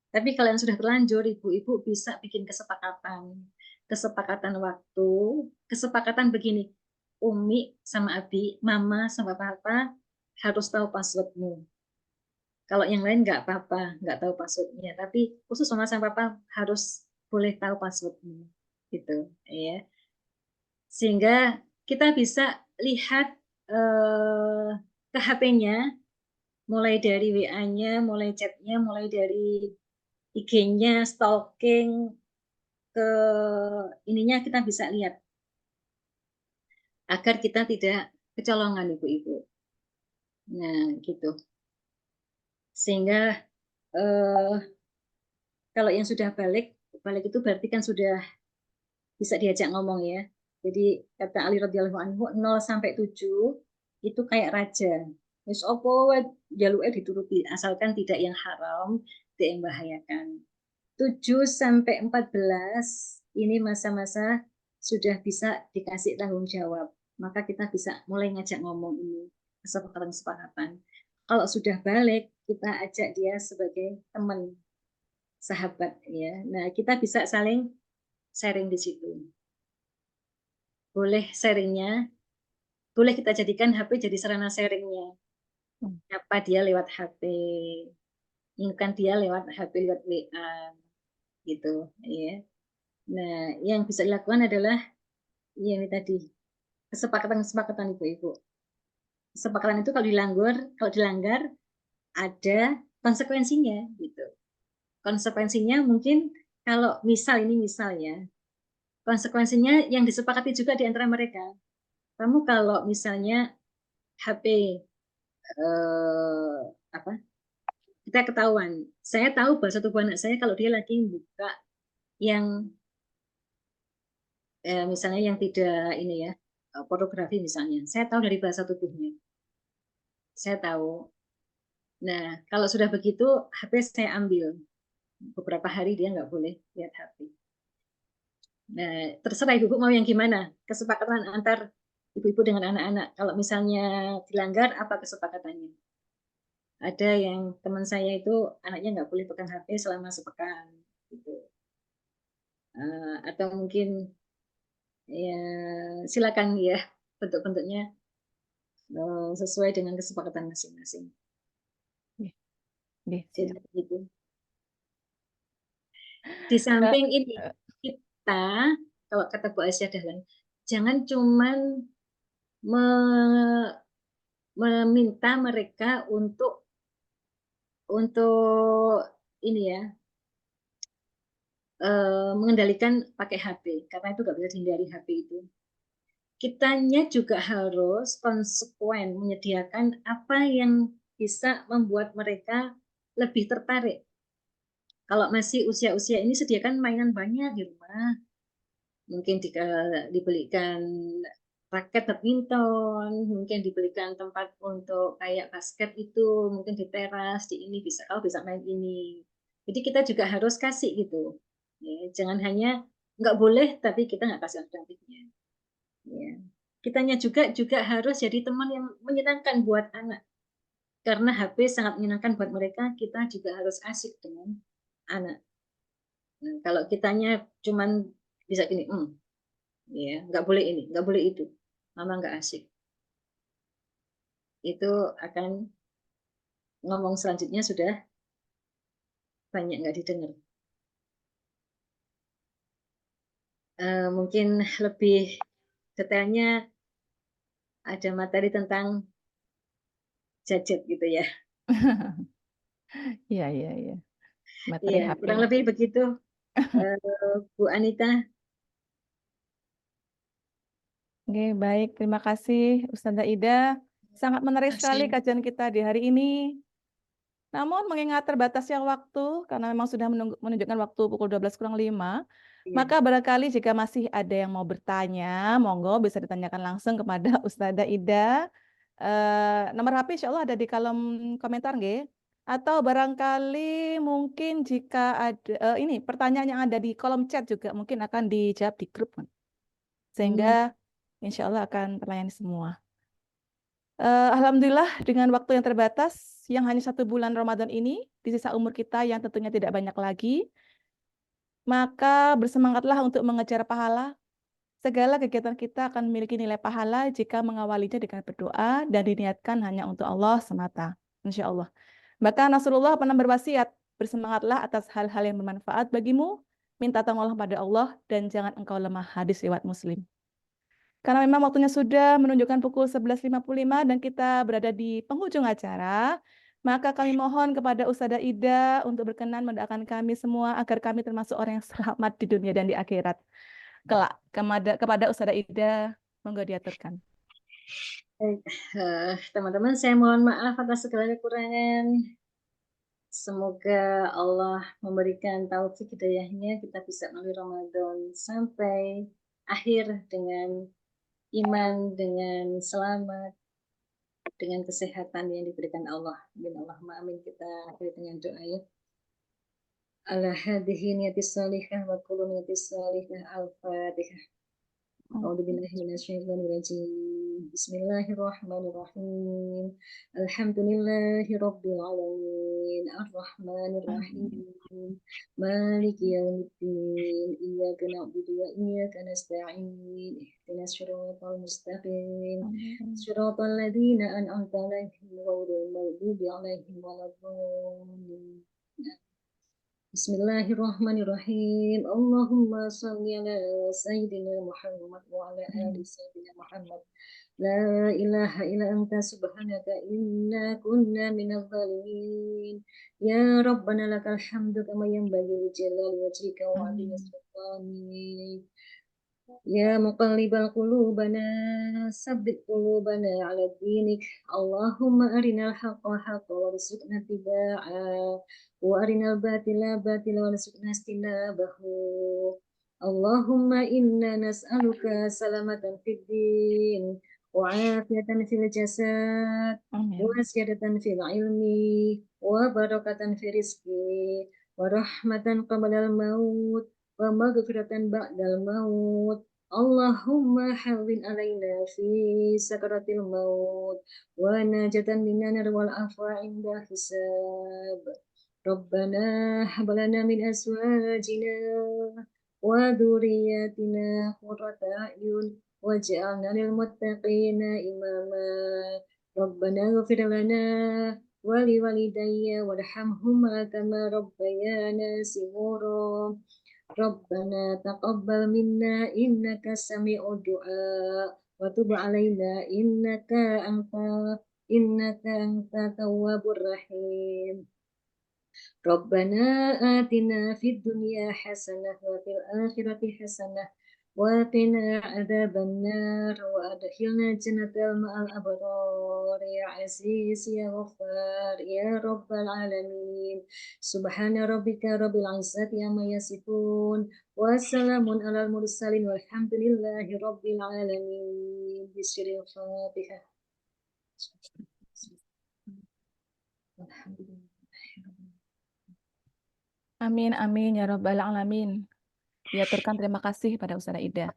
Tapi kalau yang sudah terlanjur, ibu-ibu bisa bikin kesepakatan. Kesepakatan waktu, kesepakatan begini, Umi sama Abi, Mama sama Papa harus tahu passwordmu. Kalau yang lain nggak apa-apa, nggak tahu passwordnya. Tapi khusus Mama sama Papa harus boleh tahu passwordmu. Gitu, ya. Sehingga kita bisa lihat ke HP-nya, mulai dari WA-nya, mulai chat-nya, mulai dari IG-nya, stalking, ke ininya kita bisa lihat. Agar kita tidak kecolongan ibu-ibu. Nah, gitu. Sehingga kalau yang sudah balik itu berarti kan sudah bisa diajak ngomong ya. Jadi kata Ali radhiyallahu anhu 0 sampai 7 itu kayak raja. Wis opo jaluke dituruti asalkan tidak yang haram, tidak yang membahayakan. 7 sampai 14 ini masa-masa sudah bisa dikasih tanggung jawab. Maka kita bisa mulai ngajak ngomong ini, kesepakatan-kesepakatan. Kalau sudah balik, kita ajak dia sebagai teman, sahabat ya. Nah, kita bisa saling sharing di situ. Boleh sharingnya, boleh kita jadikan HP jadi sarana sharingnya. Apa dia lewat HP, ingatkan dia lewat HP, lewat WA, gitu ya. Nah, yang bisa dilakukan adalah ya ini tadi kesepakatan ibu-ibu. Kesepakatan itu kalau dilanggar ada konsekuensinya gitu. Konsekuensinya mungkin kalau misal ya, konsekuensinya yang disepakati juga di antara mereka. Kamu kalau misalnya HP apa? Kita ketahuan. Saya tahu bahasa tubuh anak saya kalau dia lagi buka yang misalnya yang tidak ini ya, pornografi misalnya. Saya tahu dari bahasa tubuhnya. Saya tahu. Nah, kalau sudah begitu, HP saya ambil. Beberapa hari dia nggak boleh lihat HP. Nah, terserah ibu mau yang gimana. Kesepakatan antar ibu-ibu dengan anak-anak. Kalau misalnya dilanggar, apa kesepakatannya? Ada yang teman saya itu anaknya nggak boleh pegang HP selama sepekan. Gitu. Atau mungkin ya silakan ya bentuk-bentuknya sesuai dengan kesepakatan masing-masing. Jadi gitu. Di samping ini kita kalau kata Bu Aisyah Dahlan, jangan cuman meminta mereka untuk ini ya, mengendalikan pakai HP, karena itu nggak bisa dihindari HP itu. Kitanya juga harus konsekuen menyediakan apa yang bisa membuat mereka lebih tertarik. Kalau masih usia-usia ini, sediakan mainan banyak di rumah. Mungkin dibelikan raket badminton, mungkin dibelikan tempat untuk kayak basket itu, mungkin di teras, di ini bisa, kalau bisa main ini. Jadi kita juga harus kasih gitu. Ya, jangan hanya nggak boleh, tapi kita nggak kasih alternatifnya. Ya. Kitanya juga harus jadi teman yang menyenangkan buat anak. Karena HP sangat menyenangkan buat mereka, kita juga harus asik dengan anak. Nah, kalau kitanya cuman bisa gini, ya nggak boleh ini, nggak boleh itu, mama nggak asik. Itu akan ngomong selanjutnya sudah banyak nggak didengar. Mungkin lebih detailnya ada materi tentang gadget gitu ya. Iya. Materi Iya, HP. kurang lebih begitu, Bu Anita. Oke, baik. Terima kasih Ustazah Ida. Sangat menarik sekali Kasih. kajian kita di hari ini. Namun mengingat terbatasnya waktu, karena memang sudah menunjukkan waktu pukul 12:05, Iya. maka barangkali jika masih ada yang mau bertanya, monggo bisa ditanyakan langsung kepada Ustazah Ida. Nomor HP insya Allah ada di kolom komentar, nggih. Atau barangkali mungkin jika ada ini pertanyaan yang ada di kolom chat juga mungkin akan dijawab di grup, kan? Sehingga insya Allah akan terlayani semua. Alhamdulillah dengan waktu yang terbatas, yang hanya 1 bulan Ramadan ini, di sisa umur kita yang tentunya tidak banyak lagi, maka bersemangatlah untuk mengejar pahala. Segala kegiatan kita akan memiliki nilai pahala jika mengawalinya dengan berdoa dan diniatkan hanya untuk Allah semata. Insya Allah. Bahkan Rasulullah pernah berwasiat, bersemangatlah atas hal-hal yang bermanfaat bagimu, minta tolong pada Allah, dan jangan engkau lemah. Hadis riwayat Muslim. Karena memang waktunya sudah menunjukkan pukul 11.55 dan kita berada di penghujung acara, maka kami mohon kepada Ustazah Ida untuk berkenan mendoakan kami semua agar kami termasuk orang yang selamat di dunia dan di akhirat. Kelak kepada Ustazah Ida, monggo diaturkan. Baik, teman-teman, saya mohon maaf atas segala kekurangan. Semoga Allah memberikan taufik hidayahnya, kita bisa melalui Ramadan sampai akhir dengan iman, dengan selamat, dengan kesehatan yang diberikan Allah. Allahumma amin. Kita akhiri dengan doa ya. Ala hadhihi niyatis salihah wa kullu niyatis salihah. Al-Fatihah. A'udzu billahi minasyaitonir rajim. Bismillahirrahmanirrahim. Alhamdulillahi rabbil alamin. Arrahmanir rahim. Maliki yaumiddin. Iyyaka na'budu wa iyyaka nasta'in. Ihdinas siratal mustaqim. Siratal ladzina an'amta 'alaihim ghairil maghdubi 'alaihim waladdallin. Bismillahirrahmanirrahim. Allahumma salli ala Sayyidina Muhammad wa ala ali Sayyidina Muhammad. La ilaha illa anta subhanaka inna kunna minadh dhalimin. Ya Rabbana lakal hamdu kama yanbaghi li jalali wajhika wa 'azimi sultanik. Ya muqallibal qulubana sabbit qulubana ala dinik. Allahumma arinal haqqa haqqa warzuqna ittiba'a wa arinal batila batila warzuqna istinabahu. Allahumma inna nas'aluka salamatan fid din wa afiyatan fil jasad wa ziyadatan fil ilmi wa barakatan fil rizqi wa rahmatan qabla al-maut wa maghfiratan ba'dal maut. Allahumma hawwin alaina fi sakaratil maut wa najatan minan nar wal afwa inda hisab. Rabbana hab lana min azwajina wa dhurriyyatina qurrata a'yun waj'alna lil muttaqina imama. Rabbana ighfir lana wa liwalidayya warhamhuma kama rabbayana shighara. Rabbana taqabbal minna innaka sami'ud du'a wa tub 'alaina innaka anta tawwabur rahim. Rabbana atina fid dunya hasanah wa fil akhirati hasanah wa qina adzabannar wa adkhilna jannatal ma'al abrar ya aziz ya ghaffar ya rabbal alamin. Subhana rabbika rabbil izzati amma yasifun wa salamun alal mursalin walhamdulillahi rabbil alamin. Bismillahirrahmanirrahim. Fatihah. Alhamdulillah. Amin, amin, ya Rabbal Alamin. Diaturkan terima kasih pada Ustazah Ida.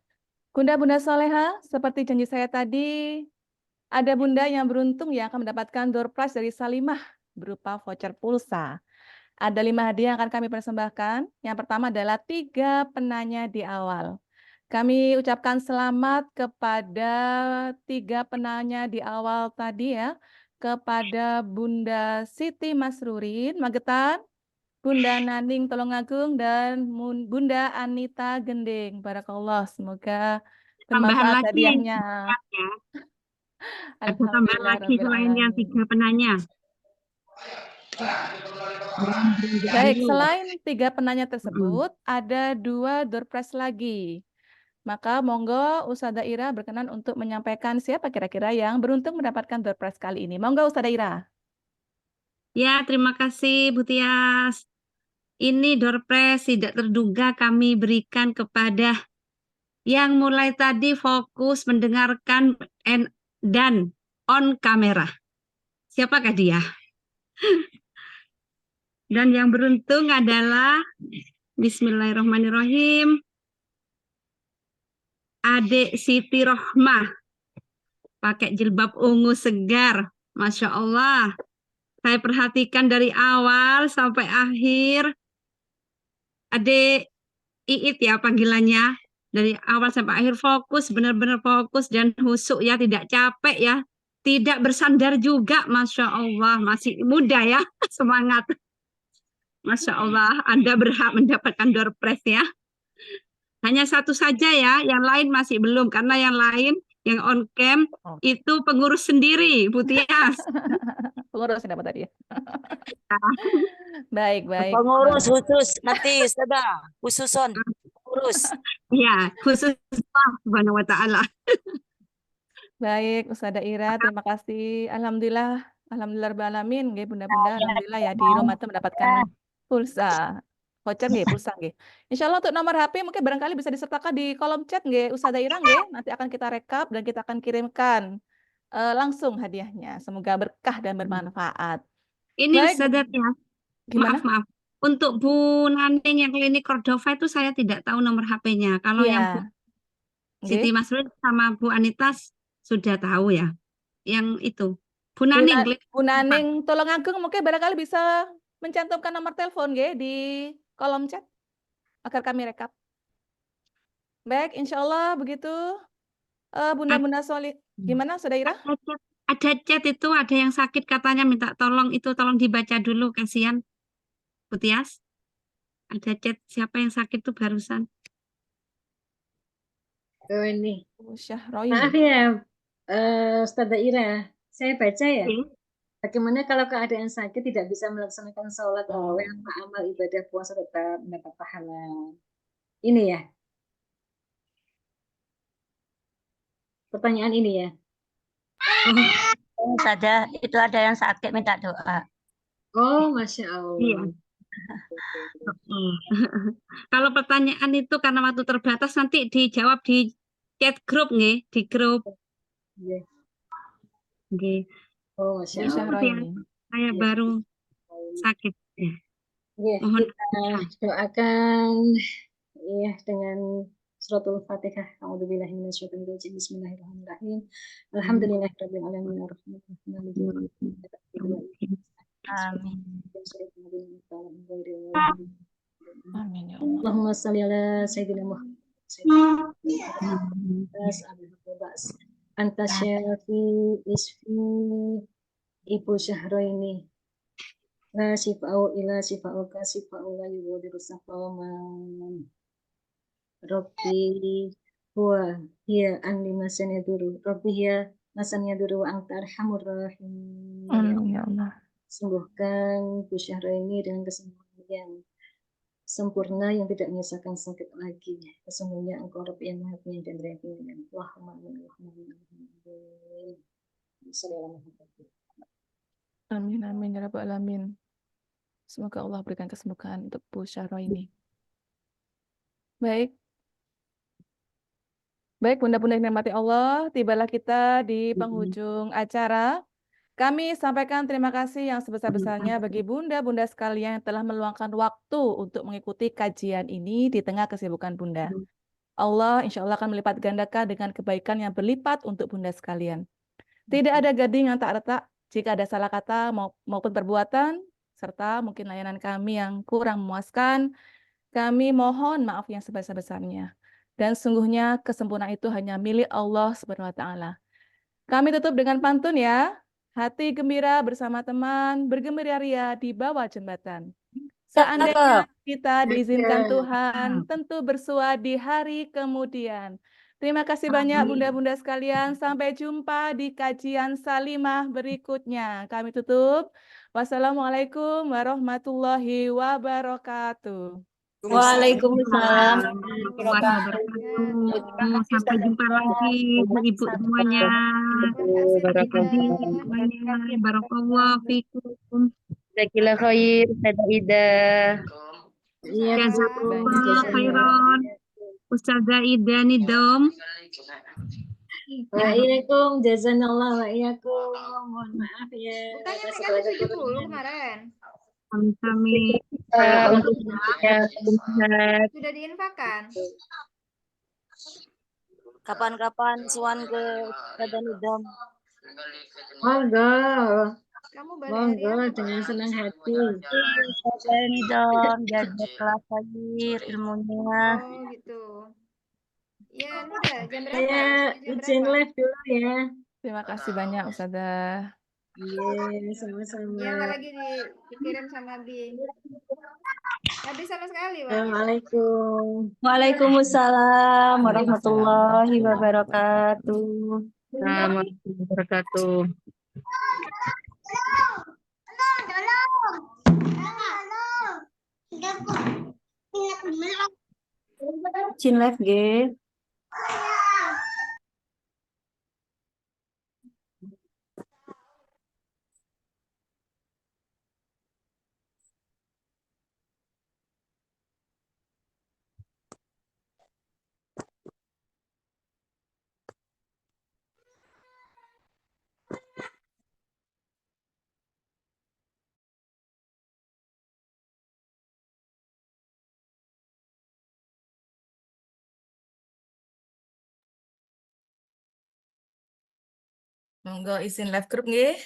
Bunda-bunda soleha, seperti janji saya tadi, ada bunda yang beruntung yang akan mendapatkan door prize dari Salimah berupa voucher pulsa. Ada 5 hadiah yang akan kami persembahkan. Yang pertama adalah 3 penanya di awal. Kami ucapkan selamat kepada 3 penanya di awal tadi ya. Kepada Bunda Siti Masrurin, Magetan, Bunda Naning Tolongagung, dan Bunda Anita Gending. Barakallah, semoga Tambahan bermanfaat lagi hadiahnya. ya. Ada tambahan Alhamdulillah lagi Rabbil selain yang Alamin. 3 penanya. Baik, Dulu. selain 3 penanya tersebut, ada 2 door prize lagi. Maka monggo Ustazah Ira berkenan untuk menyampaikan siapa kira-kira yang beruntung mendapatkan door prize kali ini. Monggo Ustazah Ira. Ya, terima kasih Bu Tias. Ini door prize tidak terduga kami berikan kepada yang mulai tadi fokus mendengarkan dan on kamera. Siapakah dia? Dan yang beruntung adalah Bismillahirrahmanirrahim. Adik Siti Rohmah. Pakai jilbab ungu segar. Masya Allah. Saya perhatikan dari awal sampai akhir. Adik Iit ya panggilannya. Dari awal sampai akhir fokus, benar-benar fokus dan husuk ya, tidak capek ya. Tidak bersandar juga, Masya Allah. Masih muda ya, semangat. Masya Allah, Anda berhak mendapatkan door prize ya. Hanya satu saja ya, yang lain masih belum. Karena yang lain, yang on cam, itu pengurus sendiri, Bu Tias. Pengurus dapat tadi ya. Baik, baik. Pengurus khusus nanti sudah khususon pengurus. Ya, khusus Allah Subhanahu wa Ta'ala. Baik, Ustazah Ira, terima kasih. Alhamdulillah, alhamdulillah Rabbil Alamin, nggih bunda-bunda, alhamdulillah ya di Ramadan mendapatkan pulsa. Voucher nggih, pulsa nggih. Insyaallah untuk nomor HP mungkin barangkali bisa disertakan di kolom chat nggih, Ustazah Ira nggih. Nanti akan kita rekap dan kita akan kirimkan langsung hadiahnya. Semoga berkah dan bermanfaat. Ini Baik, Ustazah Tias. gimana? Maaf. Untuk Bu Naning yang klinik Cordova itu saya tidak tahu nomor HP-nya. Kalau yang Bu Iya, Siti nggih. Masrur sama Bu Anita sudah tahu ya. Yang itu. Bu Bu Naning klinik Bu Naning Tolongagung mungkin barangkali bisa mencantumkan nomor telepon nggih di kolom chat agar kami rekap. Baik, insya Allah begitu. Bunda-bunda solid, gimana Saudara Ira? Ada chat itu, ada yang sakit katanya minta tolong, itu tolong dibaca dulu, kasihan Bu Tias. Ada chat siapa yang sakit tuh barusan. Oh ini. Syahroin. Maaf ya, Ustazah Ira, saya baca ya. Bagaimana kalau keadaan sakit tidak bisa melaksanakan sholat tarawih atau amal ibadah puasa tetap mendapat pahala? Ini ya. Pertanyaan ini ya. Saja itu ada yang sakit minta doa. Oh, Masya Allah. Iya. Kalau pertanyaan itu karena waktu terbatas nanti dijawab di chat grup nggih, di grup. Nggih. Nggih. Oh, Masya Allah. Saya baru sakit ya. Mohon kita doakan ya dengan suratul Fatihah. A'udzubillahi minasyaitonir rajim. Bismillahirrahmanirrahim. Alhamdulillahirabbil alamin arrahmanirrahim. Amin. Amin ya Allah. Allahumma shalli ala sayyidina Muhammad. Anta syafi isfi Ibu Syahroini. La shifa'u ila shifa'u ka shifa'u la yughadiru saqaman. Rabbi huwa hiya anni masani duru. Rabbi hiya masani duru wa anta arhamur rahim. Amin ya Allah. sembuhkan Bu Syahra ini dengan kesembuhan yang sempurna yang tidak menyisakan sakit lagi. Sesungguhnya Engkau Rabb yang Maha Penyayang dan Penyayang. Allahumma amin. Allahumma amin. Amin, amin, ya Rabbal Alamin. Semoga Allah berikan kesembuhan untuk Bu Syahra ini. Baik. Baik, bunda-bunda yang dirahmati Allah, tibalah kita di penghujung acara. Kami sampaikan terima kasih yang sebesar-besarnya bagi bunda-bunda sekalian yang telah meluangkan waktu untuk mengikuti kajian ini di tengah kesibukan bunda. Allah insya Allah akan melipat gandakan dengan kebaikan yang berlipat untuk bunda sekalian. Tidak ada gading yang tak retak jika ada salah kata maupun perbuatan, serta mungkin layanan kami yang kurang memuaskan, kami mohon maaf yang sebesar-besarnya. Dan sungguhnya kesempurnaan itu hanya milik Allah Subhanahu wa taala. Kami tutup dengan pantun ya. Hati gembira bersama teman, bergembira ria di bawah jembatan. Seandainya kita diizinkan Tuhan, tentu bersua di hari kemudian. Terima kasih banyak bunda-bunda sekalian. Sampai jumpa di kajian Salimah berikutnya. Kami tutup. Wassalamualaikum warahmatullahi wabarakatuh. Waalaikumsalam. Warahmatullahi wabarakatuh. Sampai jumpa lagi ibu semuanya. Adik-adik semuanya. Barakallahu fikum. Jazakallah khair, Ustazah Ida. Iya, Jazakumullah khairan. Ustazah Ida Nidom. Waalaikumsalam. Jazanallah wa iyyakum. Mohon maaf ya. Bukannya atas Megan segala 70 kekurangan. kemarin? Kami Untuk ya, sehat. Sudah diinfakan? Kapan-kapan Suan ke Ustazah Nidom. Monggo. Kamu balik hari Monggo apa? dengan senang hati. Ustazah Nidom, jazakallah khair ilmunya. Oh gitu. Ya, udah jam berapa? Saya Jam izin berapa? live dulu ya. Terima kasih banyak Ustazah. Iya, sama-sama. Ya, nggak lagi dikirim sama Bi. Nggak bisa sama sekali, Bang. Assalamualaikum. Waalaikumsalam warahmatullahi wabarakatuh. Assalamualaikum warahmatullahi wabarakatuh. Chin live ge. Monggo izin live grup nggih.